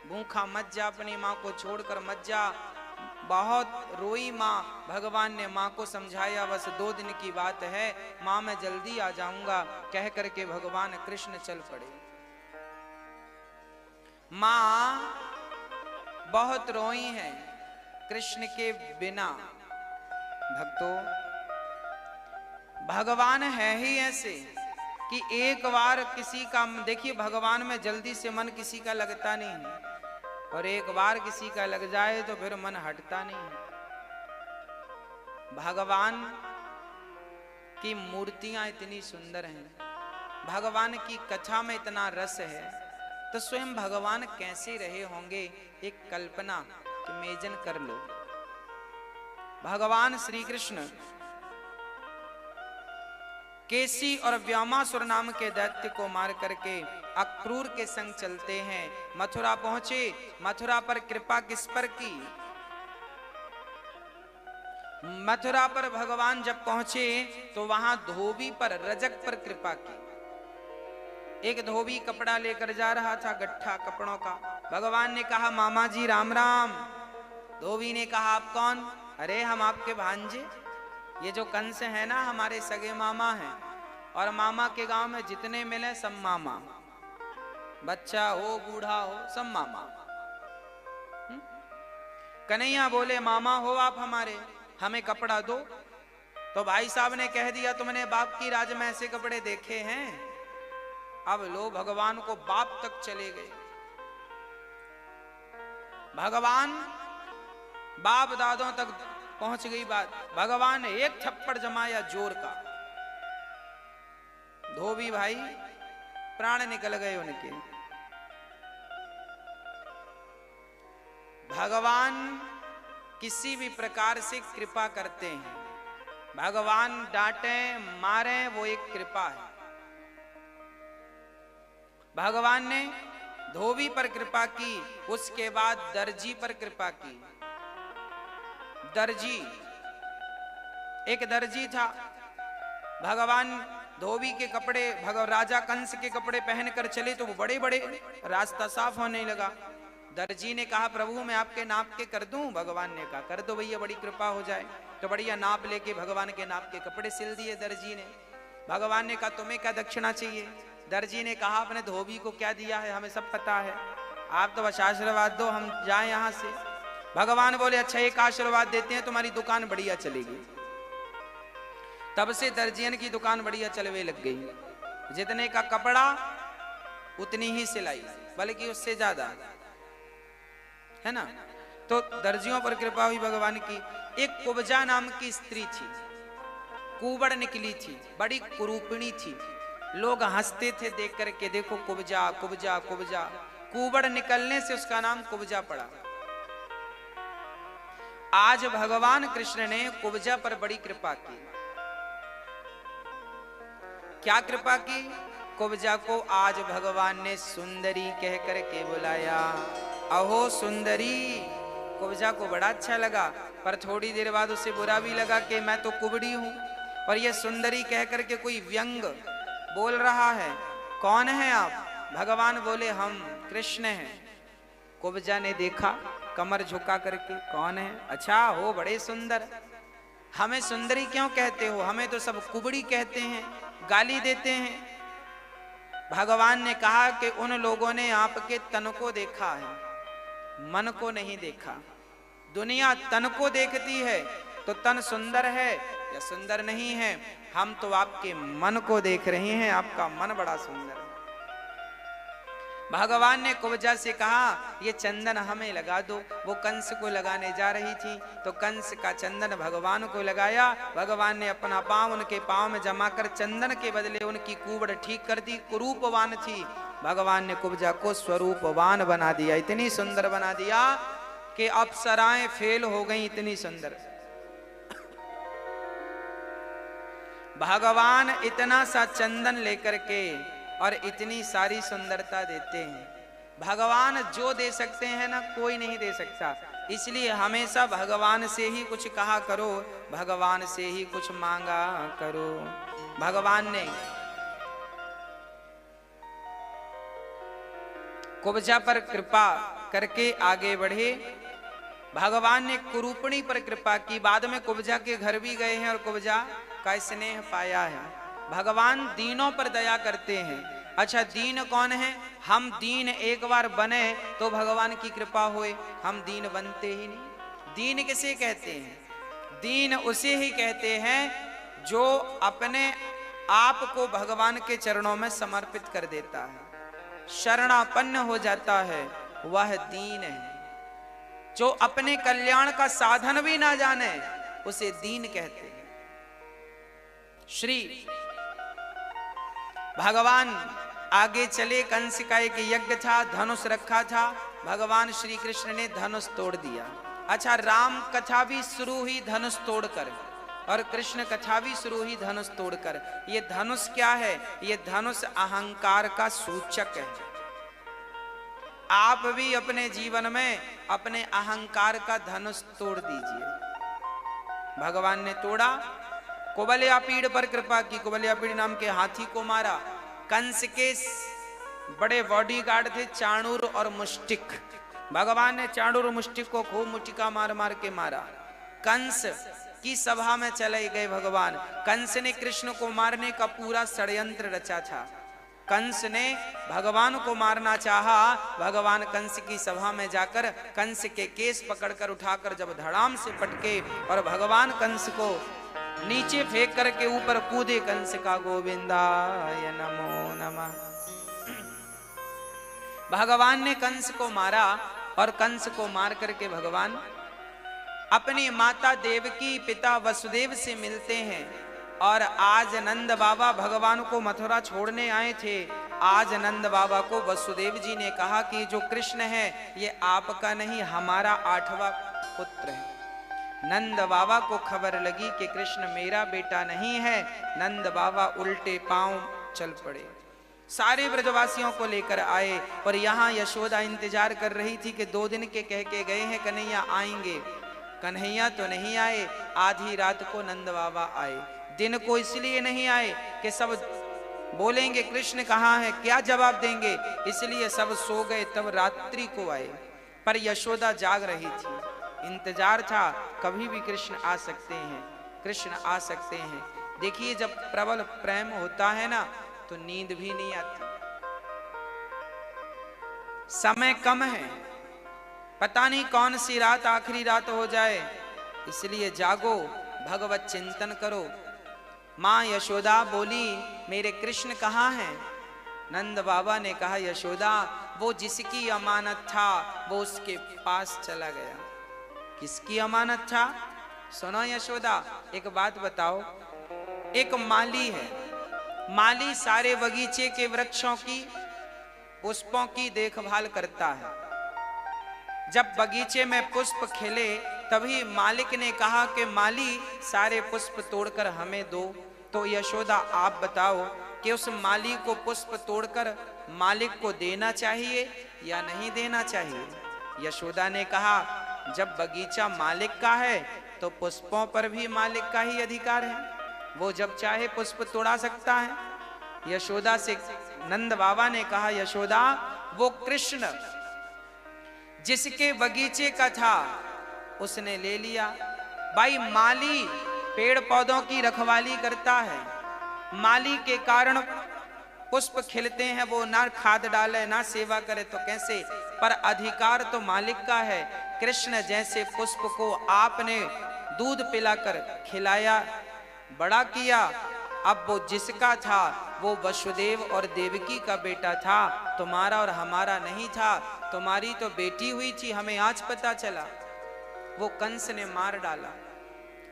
भूखा मत जा, अपनी माँ को छोड़कर मत जा। बहुत रोई माँ। भगवान ने माँ को समझाया, बस 2 दिन की बात है माँ, मैं जल्दी आ जाऊंगा। कह करके भगवान कृष्ण चल पड़े। माँ बहुत रोई हैं कृष्ण के बिना। भक्तों, भगवान है ही ऐसे कि एक बार किसी का, देखिए भगवान में जल्दी से मन किसी का लगता नहीं है, और एक बार किसी का लग जाए तो फिर मन हटता नहीं है। भगवान की मूर्तियां इतनी सुंदर हैं, भगवान की कथा में इतना रस है, तो स्वयं भगवान कैसे रहे होंगे, एक कल्पना कि इमेजिन कर लो। भगवान श्री कृष्ण केसी और व्योमासुर नाम के दैत्य को मार करके अक्रूर के संग चलते हैं। मथुरा पहुंचे। मथुरा पर कृपा किस पर की? मथुरा पर भगवान जब पहुंचे तो वहां धोबी पर, रजक पर कृपा की। एक धोबी कपड़ा लेकर जा रहा था, गट्ठा कपड़ों का। भगवान ने कहा, मामा जी राम राम। धोबी ने कहा, आप कौन? अरे हम आपके भांजे, ये जो कंस है ना हमारे सगे मामा हैं, और मामा के गांव में जितने मिले सब मामा, बच्चा हो बूढ़ा हो सब मामा। कन्हैया बोले, मामा हो आप हमारे, हमें कपड़ा दो। तो भाई साहब ने कह दिया, तुमने बाप की राज में ऐसे कपड़े देखे हैं? अब लो, भगवान को बाप तक चले गए। भगवान बाप दादों तक पहुंच गई बात। भगवान ने एक थप्पड़ जमाया जोर का, धोबी भाई प्राण निकल गए उनके। भगवान किसी भी प्रकार से कृपा करते हैं। भगवान डांटे मारे, वो एक कृपा है। भगवान ने धोबी पर कृपा की, उसके बाद दर्जी पर कृपा की। दर्जी, एक दर्जी था। भगवान धोबी के कपड़े, राजा कंस के कपड़े पहनकर चले तो वो बड़े बड़े, रास्ता साफ होने लगा। दर्जी ने कहा प्रभु मैं आपके नाप के कर दूं। भगवान ने कहा कर दो भैया, बड़ी कृपा हो जाए। तो बढ़िया नाप लेके भगवान के नाप के कपड़े सिल दिए दर्जी ने। भगवान ने कहा तुम्हें क्या दक्षिणा चाहिए? दर्जी ने कहा अपने धोबी को क्या दिया है हमें सब पता है, आप तो बस आशीर्वाद दो हम जाएं यहाँ से। भगवान बोले अच्छा एक आशीर्वाद देते हैं, तुम्हारी दुकान बढ़िया चलेगी। तब से दर्जियन की दुकान बढ़िया चलने लग गई। जितने का कपड़ा उतनी ही सिलाई, बल्कि उससे ज्यादा, है ना। तो दर्जियों पर कृपा हुई भगवान की। एक कुब्जा नाम की स्त्री थी, कुबड़ निकली थी, बड़ी कुरूपिणी थी। लोग हंसते थे देख करके, देखो कुब्जा कुब्जा कुब्जा। कुबड़ निकलने से उसका नाम कुब्जा पड़ा। आज भगवान कृष्ण ने कुब्जा पर बड़ी कृपा की। क्या कृपा की? कुब्जा को आज भगवान ने सुंदरी कह करके बुलाया। अहो सुंदरी। कुब्जा को बड़ा अच्छा लगा, पर थोड़ी देर बाद उसे बुरा भी लगा कि मैं तो कुबड़ी हूं, और ये सुंदरी कह करके कोई व्यंग बोल रहा है। कौन है आप? भगवान बोले हम कृष्ण हैं। कुब्जा ने देखा कमर झुका करके, कौन है? अच्छा हो बड़े सुंदर, हमें सुंदरी क्यों कहते हो? हमें तो सब कुबड़ी कहते हैं, गाली देते हैं। भगवान ने कहा कि उन लोगों ने आपके तन को देखा है, मन को नहीं देखा। दुनिया तन को देखती है तो तन सुंदर है या सुंदर नहीं है, हम तो आपके मन को देख रहे हैं, आपका मन बड़ा सुंदर है। भगवान ने कुब्जा से कहा ये चंदन हमें लगा दो। वो कंस को लगाने जा रही थी तो कंस का चंदन भगवान को लगाया। भगवान ने अपना पांव उनके पांव में जमा कर चंदन के बदले उनकी कुबड़ ठीक कर दी। कुरूपवान थी, भगवान ने कुब्जा को स्वरूपवान बना दिया, इतनी सुंदर बना दिया कि अप्सराएं फेल हो गई, इतनी सुंदर। भगवान इतना सा चंदन लेकर के और इतनी सारी सुंदरता देते हैं। भगवान जो दे सकते हैं ना, कोई नहीं दे सकता। इसलिए हमेशा भगवान से ही कुछ कहा करो, भगवान से ही कुछ मांगा करो। भगवान ने कुब्जा पर कृपा करके आगे बढ़े। भगवान ने कुरूपणी पर कृपा की। बाद में कुब्जा के घर भी गए हैं और कुब्जा का स्नेह पाया है। भगवान दीनों पर दया करते हैं। अच्छा दीन कौन है? हम दीन एक बार बने तो भगवान की कृपा होए, हम दीन बनते ही नहीं। दीन किसे कहते हैं? दीन उसे ही कहते हैं जो अपने आप को भगवान के चरणों में समर्पित कर देता है, शरणापन्न हो जाता है, वह दीन है। जो अपने कल्याण का साधन भी ना जाने उसे दीन कहते हैं। श्री भगवान आगे चले, कंस का एक यज्ञ था, धनुष रखा था, भगवान श्री कृष्ण ने धनुष तोड़ दिया। अच्छा राम कथा भी शुरू हुई धनुष तोड़कर, और कृष्ण कथा भी शुरू हुई धनुष तोड़कर। ये धनुष क्या है? ये धनुष अहंकार का सूचक है। आप भी अपने जीवन में अपने अहंकार का धनुष तोड़ दीजिए। भगवान ने तोड़ा। कुबलयापीड़ पर कृपा की। कुबलयापीड़ नाम के हाथी को मारा। कंस के बड़े बॉडीगार्ड थे चाणूर और मुष्टिक। भगवान ने चाणूर और मुष्टिक को खूब मुटिका मार मार के मारा। कंस की सभा में चले गए भगवान। कंस ने कृष्ण को मारने का पूरा षड्यंत्र रचा था। कंस ने भगवान को मारना चाहा। भगवान कंस की सभा में जाकर कंस के केस पकड़कर उठाकर जब धड़ाम से पटके और भगवान कंस को नीचे फेंक करके ऊपर कूदे, कंस का गोविंदाय नमो नमः। भगवान ने कंस को मारा और कंस को मार करके भगवान अपनी माता देवकी पिता वसुदेव से मिलते हैं। और आज नंद बाबा भगवान को मथुरा छोड़ने आए थे। आज नंद बाबा को वसुदेव जी ने कहा कि जो कृष्ण है ये आपका नहीं, हमारा 8वां पुत्र है। नंद बाबा को खबर लगी कि कृष्ण मेरा बेटा नहीं है। नंद बाबा उल्टे पांव चल पड़े, सारे ब्रजवासियों को लेकर आए। और यहाँ यशोदा इंतजार कर रही थी कि 2 दिन के कह के गए हैं कन्हैया आएंगे। कन्हैया तो नहीं आए। आधी रात को नंद बाबा आए। दिन को इसलिए नहीं आए कि सब बोलेंगे कृष्ण कहाँ है, क्या जवाब देंगे, इसलिए सब सो गए। तब रात्रि को आए। पर यशोदा जाग रही थी, इंतजार था कभी भी कृष्ण आ सकते हैं, कृष्ण आ सकते हैं। देखिए जब प्रबल प्रेम होता है ना तो नींद भी नहीं आती। समय कम है, पता नहीं कौन सी रात आखिरी रात हो जाए, इसलिए जागो, भगवत चिंतन करो। मां यशोदा बोली मेरे कृष्ण कहाँ हैं? नंद बाबा ने कहा यशोदा वो जिसकी अमानत था वो उसके पास चला गया। किसकी अमानत था? सुनो यशोदा एक बात बताओ, एक माली है, माली सारे बगीचे के वृक्षों की पुष्पों की देखभाल करता है। जब बगीचे में पुष्प खिले तभी मालिक ने कहा कि माली सारे पुष्प तोड़कर हमें दो। तो यशोदा आप बताओ कि उस माली को पुष्प तोड़कर मालिक को देना चाहिए या नहीं देना चाहिए? यशोदा ने कहा जब बगीचा मालिक का है तो पुष्पों पर भी मालिक का ही अधिकार है, वो जब चाहे पुष्प तोड़ा सकता है। यशोदा से नंद बाबा ने कहा यशोदा वो कृष्ण जिसके बगीचे का था उसने ले लिया। भाई माली पेड़ पौधों की रखवाली करता है, माली के कारण पुष्प खिलते हैं, वो ना खाद डाले ना सेवा करे तो कैसे, पर अधिकार तो मालिक का है। कृष्ण जैसे पुष्प को आपने दूध पिलाकर खिलाया, बड़ा किया, अब वो जिसका था वो वसुदेव और देवकी का बेटा था, तुम्हारा और हमारा नहीं था। तुम्हारी तो बेटी हुई थी, हमें आज पता चला, वो कंस ने मार डाला।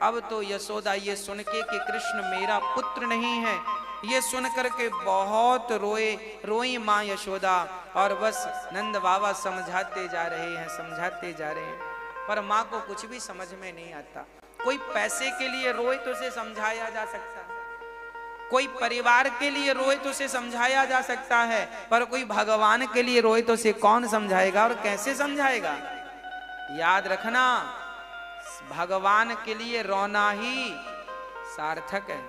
अब तो यशोदा ये सुन के कि कृष्ण मेरा पुत्र नहीं है, ये सुन करके बहुत रोई माँ यशोदा, और बस नंद बाबा समझाते जा रहे हैं, समझाते जा रहे हैं, पर माँ को कुछ भी समझ में नहीं आता। कोई पैसे के लिए रोए तो उसे समझाया जा सकता है, कोई परिवार के लिए रोए तो उसे समझाया जा सकता है, पर कोई भगवान के लिए रोए तो उसे कौन समझाएगा और कैसे समझाएगा? याद रखना, भगवान के लिए रोना ही सार्थक है।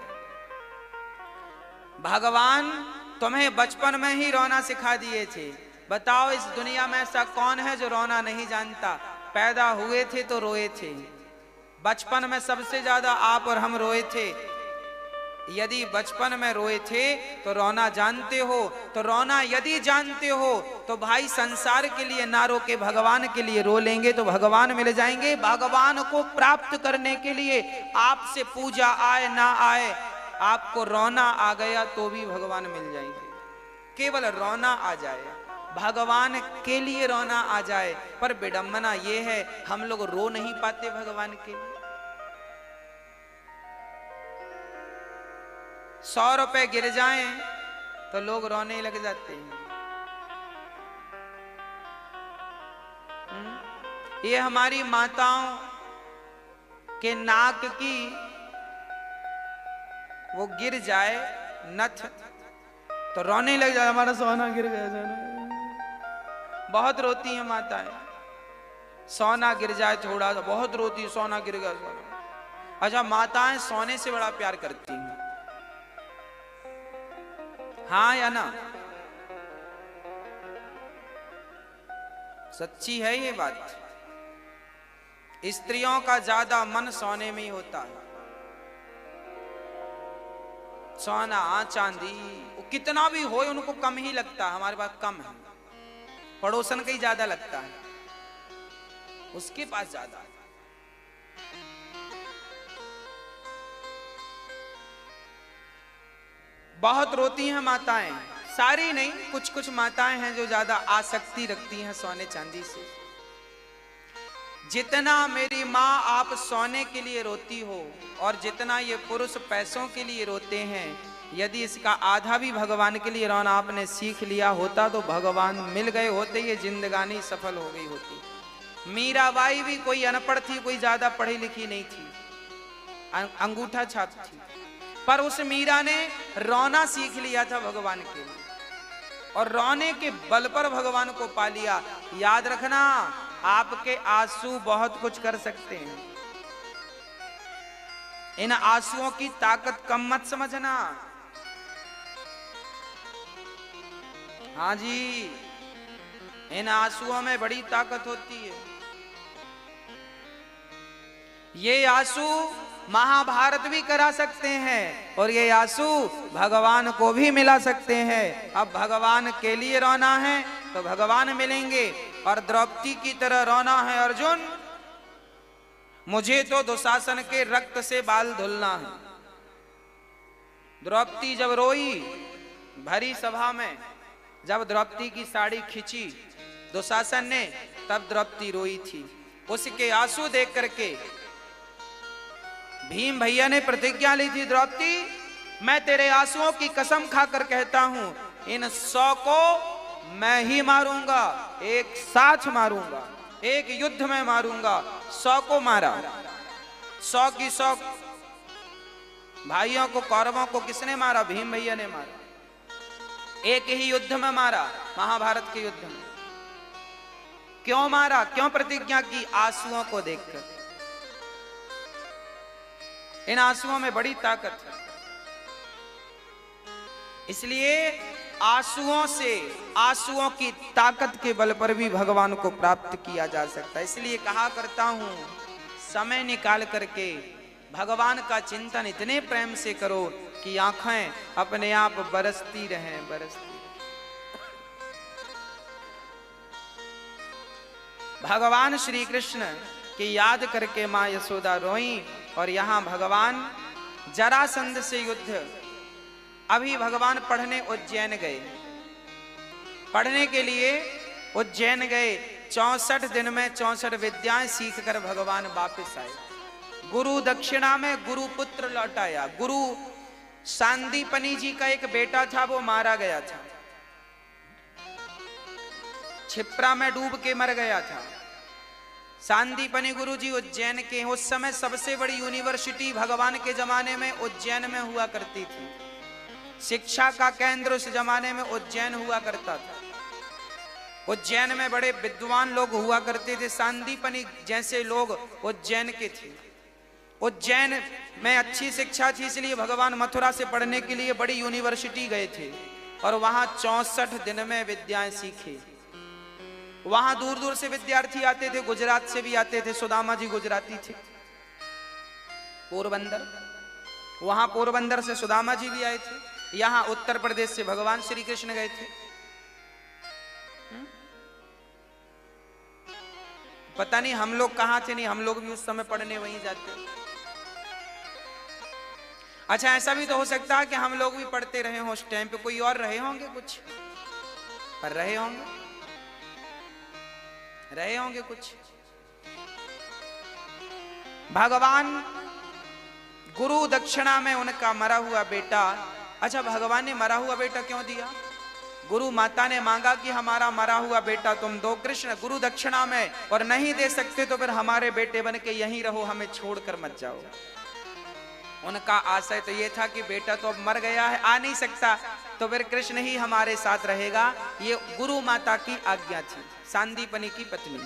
भगवान तुम्हें बचपन में ही रोना सिखा दिए थे। बताओ इस दुनिया में ऐसा कौन है जो रोना नहीं जानता? पैदा हुए थे तो रोए थे, बचपन में सबसे ज्यादा आप और हम रोए थे। यदि बचपन में रोए थे तो रोना जानते हो, तो रोना यदि जानते हो तो भाई संसार के लिए ना रो के भगवान के लिए रो लेंगे तो भगवान मिल जाएंगे। भगवान को प्राप्त करने के लिए आपसे पूजा आए ना आए, आपको रोना आ गया तो भी भगवान मिल जाएंगे। केवल रोना आ जाए, भगवान के लिए रोना आ जाए। पर विडंबना ये है हम लोग रो नहीं पाते भगवान के लिए। 100 रुपए गिर जाएं तो लोग रोने लग जाते हैं। ये हमारी माताओं के नाक की वो गिर जाए नथ तो रोने लग जाए, हमारा सोना गिर गया सोना। बहुत रोती हैं माताएं, सोना गिर जाए थोड़ा सा बहुत रोती, सोना गिर गया सोना। अच्छा, माताएं सोने से बड़ा प्यार करती हैं, हाँ या ना? सच्ची है ये बात। स्त्रियों का ज्यादा मन सोने में ही होता है। सोना चांदी कितना भी हो उनको कम ही लगता है, हमारे पास कम है। पड़ोसन का ही ज्यादा लगता है, उसके पास ज्यादा है। बहुत रोती हैं माताएं, सारी नहीं, कुछ कुछ माताएं हैं जो ज्यादा आसक्ति रखती हैं सोने चांदी से। जितना मेरी माँ आप सोने के लिए रोती हो और जितना ये पुरुष पैसों के लिए रोते हैं, यदि इसका आधा भी भगवान के लिए रोना आपने सीख लिया होता तो भगवान मिल गए होते, ये जिंदगानी सफल हो गई होती। मीराबाई भी कोई अनपढ़ थी, कोई ज्यादा पढ़ी लिखी नहीं थी, अंगूठा छाप थी, पर उस मीरा ने रोना सीख लिया था भगवान के लिए, और रोने के बल पर भगवान को पा लिया। याद रखना, आपके आंसू बहुत कुछ कर सकते हैं, इन आंसुओं की ताकत कम मत समझना। हाँ जी, इन आंसुओं में बड़ी ताकत होती है। ये आंसू महाभारत भी करा सकते हैं और ये आंसू भगवान को भी मिला सकते हैं। अब भगवान के लिए रोना है तो भगवान मिलेंगे, और द्रौपदी की तरह रोना है अर्जुन, मुझे तो दुशासन के रक्त से बाल धुलना है। द्रौपदी जब रोई भरी सभा में, जब द्रौपदी की साड़ी खींची दुशासन ने, तब द्रौपदी रोई थी। उसके आंसू देख करके भीम भैया ने प्रतिज्ञा ली थी, द्रौपदी मैं तेरे आंसुओं की कसम खाकर कहता हूं, इन 100 को मैं ही मारूंगा, एक साथ मारूंगा, एक युद्ध में मारूंगा। 100 को मारा, 100 की 100 भाइयों को, कौरवों को किसने मारा? भीम भैया ने मारा। एक ही युद्ध में मारा, महाभारत के युद्ध में। क्यों मारा? क्यों प्रतिज्ञा की? आंसुओं को देखकर। इन आंसुओं में बड़ी ताकत है, इसलिए आंसुओं से, आंसुओं की ताकत के बल पर भी भगवान को प्राप्त किया जा सकता है। इसलिए कहा करता हूं, समय निकाल करके भगवान का चिंतन इतने प्रेम से करो कि आंखें अपने आप बरसती रहें, बरसती। भगवान श्री कृष्ण की याद करके मां यशोदा रोई, और यहां भगवान जरासंध से युद्ध, अभी भगवान पढ़ने उज्जैन गए, पढ़ने के लिए उज्जैन गए। 64 दिन में 64 विद्याएं सीख कर भगवान वापस आए। गुरु दक्षिणा में गुरु पुत्र लौट आया। गुरु सांदीपनी जी का एक बेटा था, वो मारा गया था, क्षिप्रा में डूब के मर गया था। सांदीपनी गुरु जी उज्जैन के, उस समय सबसे बड़ी यूनिवर्सिटी भगवान के जमाने में उज्जैन में हुआ करती थी। शिक्षा का केंद्र उस जमाने में उज्जैन हुआ करता था। उज्जैन में बड़े विद्वान लोग हुआ करते थे। सांदीपनी जैसे लोग उज्जैन के थे। उज्जैन में अच्छी शिक्षा थी, इसलिए भगवान मथुरा से पढ़ने के लिए बड़ी यूनिवर्सिटी गए थे, और वहां 64 दिन में विद्याएं सीखी। वहां दूर दूर से विद्यार्थी आते थे, गुजरात से भी आते थे। सुदामा जी गुजराती थे। पोरबंदर, वहां पोरबंदर से सुदामा जी भी आए थे। यहां उत्तर प्रदेश से भगवान श्री कृष्ण गए थे। पता नहीं हम लोग कहां थे, नहीं हम लोग भी उस समय पढ़ने वहीं जाते। अच्छा, ऐसा भी तो हो सकता है कि हम लोग भी पढ़ते रहे हों उस टाइम पे, कोई और रहे होंगे, कुछ पर रहे होंगे, रहे होंगे कुछ। भगवान गुरु दक्षिणा में उनका मरा हुआ बेटा, अच्छा भगवान ने मरा हुआ बेटा क्यों दिया? गुरु माता ने मांगा कि हमारा मरा हुआ बेटा तुम दो कृष्ण गुरु दक्षिणा में, और नहीं दे सकते तो फिर हमारे बेटे बन के यहीं रहो, हमें छोड़कर मत जाओ। उनका आशय तो ये था कि बेटा तो अब मर गया है, आ नहीं सकता, तो फिर कृष्ण ही हमारे साथ रहेगा। ये गुरु माता की आज्ञा थी, सांदीपनी की पत्नी।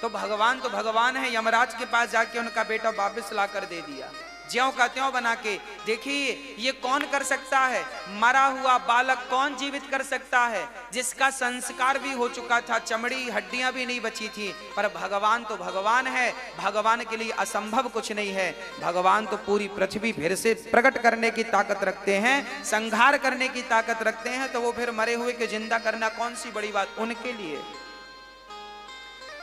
तो भगवान है, यमराज के पास जाके उनका बेटा वापस ला कर दे दिया, ज्यों का त्यों बना के। देखिए ये कौन कर सकता है? मरा हुआ बालक कौन जीवित कर सकता है? जिसका संस्कार भी हो चुका था, चमड़ी हड्डियां भी नहीं बची थी। पर भगवान तो भगवान है, भगवान के लिए असंभव कुछ नहीं है। भगवान तो पूरी पृथ्वी फिर से प्रकट करने की ताकत रखते हैं, संहार करने की ताकत रखते हैं। तो वो फिर मरे हुए के जिंदा करना कौन सी बड़ी बात उनके लिए।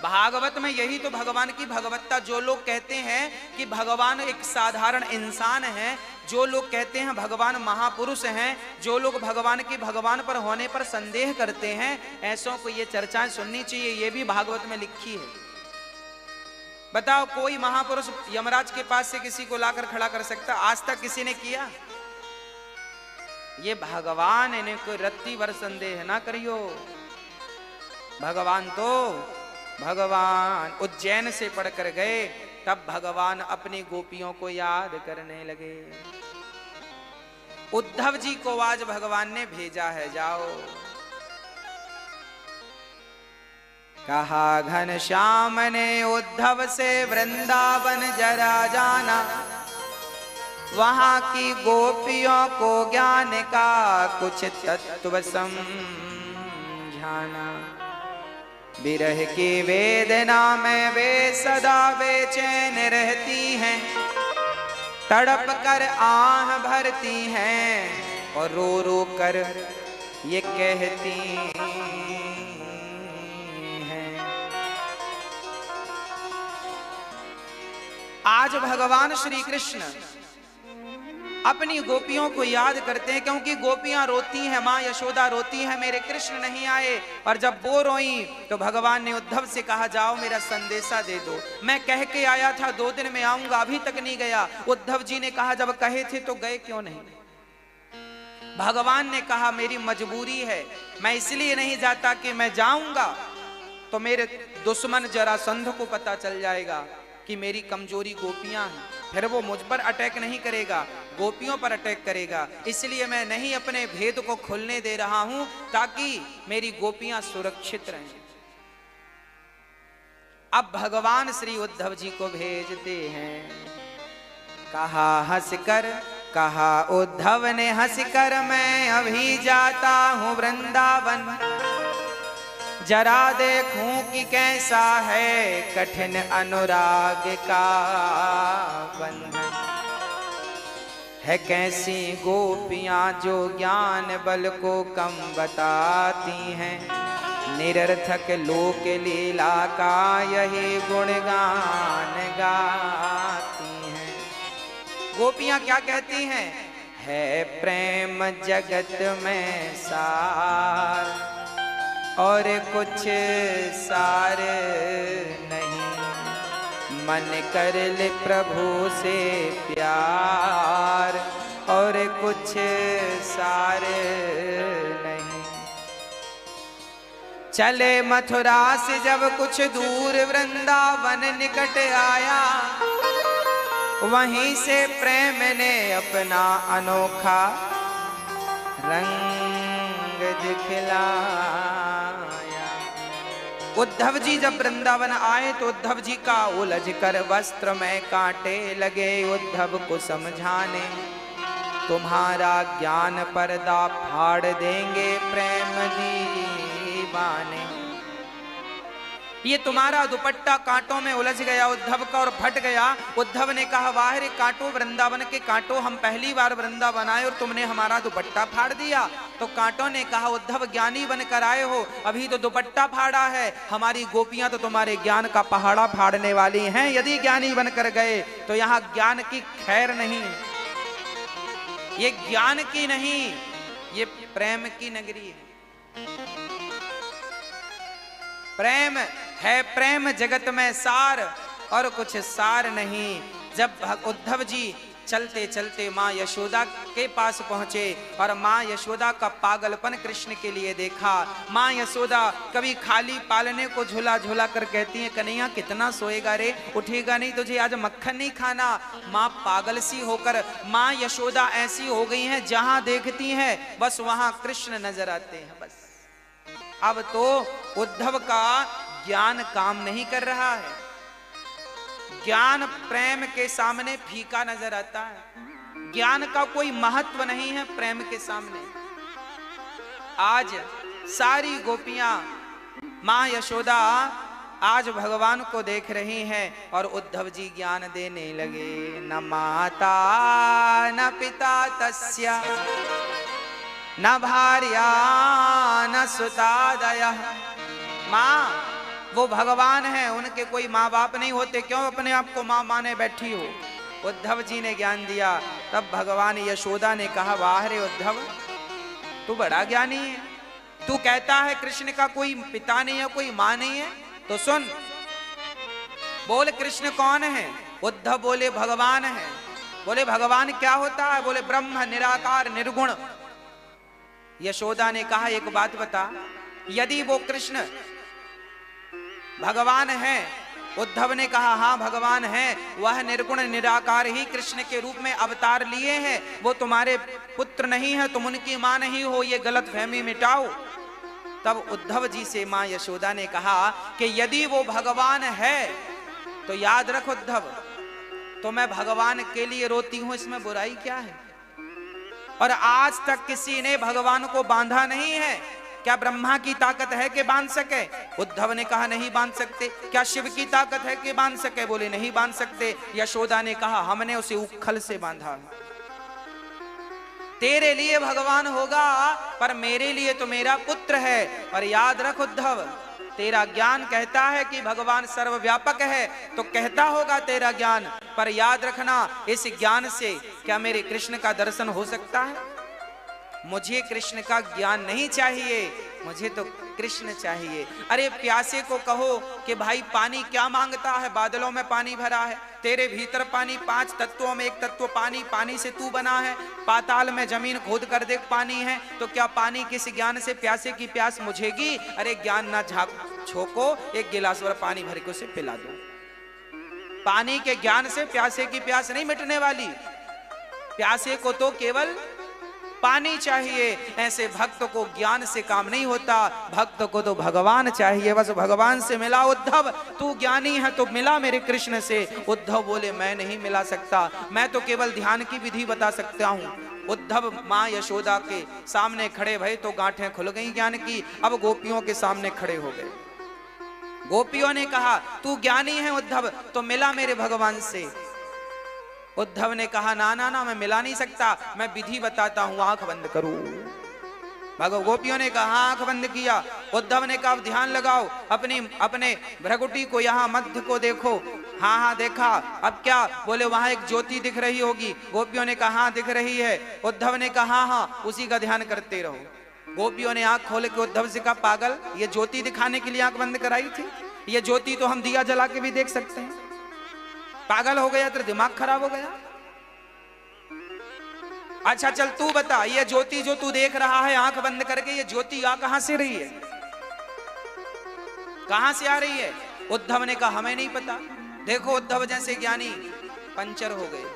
भागवत में यही तो भगवान की भगवत्ता। जो लोग कहते हैं कि भगवान एक साधारण इंसान है, जो लोग कहते हैं भगवान महापुरुष हैं, जो लोग भगवान के भगवान पर होने पर संदेह करते हैं, ऐसों को ये चर्चाएं सुननी चाहिए। ये भी भागवत में लिखी है। बताओ कोई महापुरुष यमराज के पास से किसी को लाकर खड़ा कर सकता? आज तक किसी ने किया? ये भगवान, इन्हें कोई रत्ती भर संदेह ना करियो। भगवान उज्जैन से पढ़कर गए, तब भगवान अपनी गोपियों को याद करने लगे। उद्धव जी को आज भगवान ने भेजा है, जाओ। कहा घनश्याम ने उद्धव से वृंदावन जरा जाना, वहां की गोपियों को ज्ञान का कुछ तत्व समझाना। विरह की वेदना में वे सदा बेचैन रहती हैं, तड़प कर आह भरती हैं और रो रो कर ये कहती हैं। आज भगवान श्री कृष्ण अपनी गोपियों को याद करते हैं, क्योंकि गोपियां रोती हैं, मां यशोदा रोती है मेरे कृष्ण नहीं आए। और जब वो रोई तो भगवान ने उद्धव से कहा जाओ मेरा संदेशा दे दो, मैं कह के आया था 2 दिन में आऊंगा, अभी तक नहीं गया। उद्धव जी ने कहा जब कहे थे तो गए क्यों नहीं? भगवान ने कहा मेरी मजबूरी है, मैं इसलिए नहीं जाता कि मैं जाऊंगा तो मेरे दुश्मन जरासंध को पता चल जाएगा कि मेरी कमजोरी गोपियां हैं, फिर वो मुझ पर अटैक नहीं करेगा, गोपियों पर अटैक करेगा। इसलिए मैं नहीं अपने भेद को खुलने दे रहा हूं ताकि मेरी गोपियां सुरक्षित रहें। अब भगवान श्री उद्धव जी को भेजते हैं। कहा हंसकर, कहा उद्धव ने हंसकर मैं अभी जाता हूं वृंदावन, जरा देखूं कि कैसा है कठिन अनुराग का बंधन, है कैसी गोपियां जो ज्ञान बल को कम बताती हैं, निरर्थक लोक लीला का यही गुणगान गाती हैं। गोपियां क्या कहती हैं? है प्रेम जगत में सार और कुछ सार नहीं, मन कर ले प्रभु से प्यार और कुछ सार नहीं। चले मथुरा से जब कुछ दूर वृंदावन निकट आया, वहीं से प्रेम ने अपना अनोखा रंग दिखलाया। उद्धव जी जब वृंदावन आए तो उद्धव जी का उलझ कर वस्त्र में कांटे लगे उद्धव को समझाने, तुम्हारा ज्ञान पर्दा फाड़ देंगे प्रेम दीवाने। ये तुम्हारा दुपट्टा कांटों में उलझ गया उद्धव का और फट गया। उद्धव ने कहा वाह रे कांटों, वृंदावन के कांटों, हम पहली बार वृंदावन आए और तुमने हमारा दुपट्टा फाड़ दिया। तो कांटों ने कहा उद्धव ज्ञानी बनकर आए हो, अभी तो दुपट्टा फाड़ा है, हमारी गोपियां तो तुम्हारे ज्ञान का पहाड़ा फाड़ने वाली हैं, यदि ज्ञानी बनकर गए तो यहाँ ज्ञान की खैर नहीं। ये ज्ञान की नहीं, ये प्रेम की नगरी है। प्रेम है, प्रेम जगत में सार और कुछ सार नहीं। जब उद्धव जी चलते चलते माँ यशोदा के पास पहुंचे और माँ यशोदा का पागलपन कृष्ण के लिए देखा। माँ यशोदा कभी खाली पालने को झूला झूला कर कहती है कन्हैया कितना सोएगा रे, उठेगा नहीं, तुझे आज मक्खन नहीं खाना। माँ पागल सी होकर माँ यशोदा ऐसी हो गई हैं, जहां देखती हैं बस वहां कृष्ण नजर आते हैं। बस अब तो उद्धव का ज्ञान काम नहीं कर रहा है, ज्ञान प्रेम के सामने फीका नजर आता है, ज्ञान का कोई महत्व नहीं है प्रेम के सामने। आज सारी गोपियां मां यशोदा आज भगवान को देख रही हैं और उद्धव जी ज्ञान देने लगे। न माता न पिता तस्या न भार्या न सुतादयः। माँ वो भगवान है, उनके कोई माँ बाप नहीं होते, क्यों अपने आप को माँ माने बैठी हो। उद्धव जी ने ज्ञान दिया। तब भगवान यशोदा ने कहा वाह रे उद्धव, तू बड़ा ज्ञानी है, तू कहता है कृष्ण का कोई पिता नहीं है, कोई माँ नहीं है, तो सुन बोल कृष्ण कौन है। उद्धव बोले भगवान है। बोले भगवान क्या होता है? बोले ब्रह्म निराकार निर्गुण। यशोदा ने कहा एक बात बता, यदि वो कृष्ण भगवान है, उद्धव ने कहा हाँ भगवान है, वह निर्गुण निराकार ही कृष्ण के रूप में अवतार लिए हैं, वो तुम्हारे पुत्र नहीं है, तुम उनकी मां नहीं हो, ये गलतफहमी मिटाओ। तब उद्धव जी से मां यशोदा ने कहा कि यदि वो भगवान है तो याद रख उद्धव, तो मैं भगवान के लिए रोती हूं, इसमें बुराई क्या है। और आज तक किसी ने भगवान को बांधा नहीं है, क्या ब्रह्मा की ताकत है कि बांध सके? उद्धव ने कहा नहीं बांध सकते। क्या शिव की ताकत है कि बांध सके? बोले नहीं बांध सकते। यशोदा ने कहा हमने उसे उखल से बांधा। तेरे लिए भगवान होगा पर मेरे लिए तो मेरा पुत्र है। और याद रख उद्धव, तेरा ज्ञान कहता है कि भगवान सर्वव्यापक है, तो कहता होगा तेरा ज्ञान, पर याद रखना इस ज्ञान से क्या मेरे कृष्ण का दर्शन हो सकता है? मुझे कृष्ण का ज्ञान नहीं चाहिए, मुझे तो कृष्ण चाहिए। अरे प्यासे को कहो कि भाई पानी क्या मांगता है? बादलों में पानी भरा है, तेरे भीतर पानी, 5 तत्वों में एक तत्व पानी, पानी से तू बना है। पाताल में जमीन खोद कर देख पानी है, तो क्या पानी किस ज्ञान से प्यासे की प्यास मुझेगी? अरे ज्ञान ना छोको, एक गिलास भर पानी भर के उसे पिला दो। पानी के ज्ञान से प्यासे की प्यास नहीं मिटने वाली। प्यासे को तो केवल पानी चाहिए। ऐसे भक्त को ज्ञान से काम नहीं होता, भक्त को तो भगवान चाहिए। बस भगवान से मिला उद्धव, तू ज्ञानी है तो मिला मेरे कृष्ण से। उद्धव बोले मैं नहीं मिला सकता, मैं तो केवल ध्यान की विधि बता सकता हूँ। उद्धव माँ यशोदा के सामने खड़े भये तो गांठें खुल गई ज्ञान की। अब गोपियों के सामने खड़े हो गए। गोपियों ने कहा तू ज्ञानी है उद्धव तो मिला मेरे भगवान से। उद्धव ने कहा ना ना ना, मैं मिला नहीं सकता, मैं विधि बताता हूं, आंख बंद करो। गोपियों ने कहा आंख बंद किया। उद्धव ने कहा ध्यान लगाओ, अपने भ्रगुटी को, यहाँ मध्य को देखो। हाँ हाँ देखा, अब क्या? बोले वहां एक ज्योति दिख रही होगी। गोपियों ने कहा हाँ दिख रही है। उद्धव ने कहा हाँ, उसी का ध्यान करते रहो। गोपियों ने आंख खोल के उद्धव से कहा पागल, ये ज्योति दिखाने के लिए आंख बंद कराई थी? ये ज्योति तो हम दिया जला के भी देख सकते हैं। पागल हो गया, तेरा दिमाग खराब हो गया? अच्छा चल तू बता, ये ज्योति जो तू देख रहा है आंख बंद करके, ये ज्योति आ कहां से रही है? कहां से आ रही है? उद्धव ने कहा हमें नहीं पता। देखो उद्धव जैसे ज्ञानी पंचर हो गए,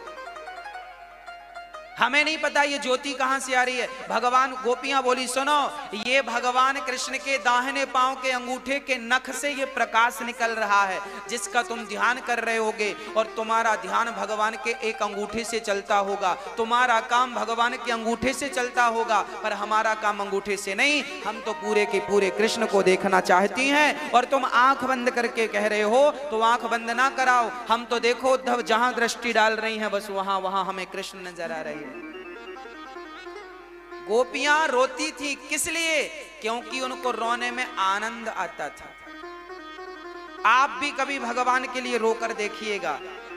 हमें नहीं पता ये ज्योति कहां से आ रही है। भगवान, गोपियां बोली सुनो, ये भगवान कृष्ण के दाहिने पांव के अंगूठे के नख से ये प्रकाश निकल रहा है जिसका तुम ध्यान कर रहे होगे। और तुम्हारा ध्यान भगवान के एक अंगूठे से चलता होगा, तुम्हारा काम भगवान के अंगूठे से चलता होगा, पर हमारा काम अंगूठे से नहीं। हम तो पूरे के पूरे कृष्ण को देखना चाहती हैं और तुम आंख बंद करके कह रहे हो, तो आंख बंद ना कराओ। हम तो देखो उद्धव जहां दृष्टि डाल रही हैं बस वहां वहां हमें कृष्ण नजर आ रहे हैं। गोपियां रोती थी, किस लिए? क्योंकि उनको रोने में आनंद आता था। आप भी कभी भगवान के लिए रोकर देखिएगा,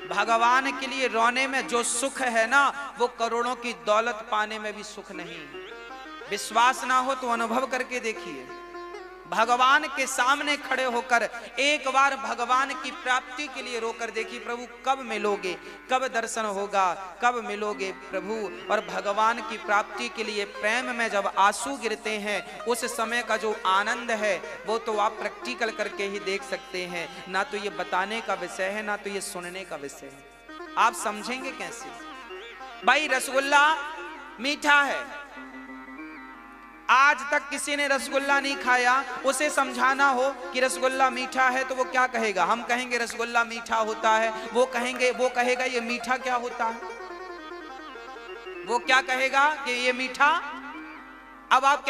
भगवान के लिए रोने में जो सुख है ना, वो करोड़ों की दौलत पाने में भी सुख नहीं। विश्वास ना हो तो अनुभव करके देखिए। भगवान के सामने खड़े होकर एक बार भगवान की प्राप्ति के लिए रोकर देखिए, प्रभु कब मिलोगे, कब दर्शन होगा, कब मिलोगे प्रभु। और भगवान की प्राप्ति के लिए प्रेम में जब आंसू गिरते हैं, उस समय का जो आनंद है वो तो आप प्रैक्टिकल करके ही देख सकते हैं। ना तो ये बताने का विषय है, ना तो ये सुनने का विषय है। आप समझेंगे कैसे? भाई रसगुल्ला मीठा है, आज तक किसी ने रसगुल्ला नहीं खाया, उसे समझाना हो कि रसगुल्ला मीठा है तो वो क्या कहेगा? हम कहेंगे रसगुल्ला मीठा होता है, वो कहेगा ये मीठा क्या होता है? वो क्या कहेगा कि ये मीठा। अब आप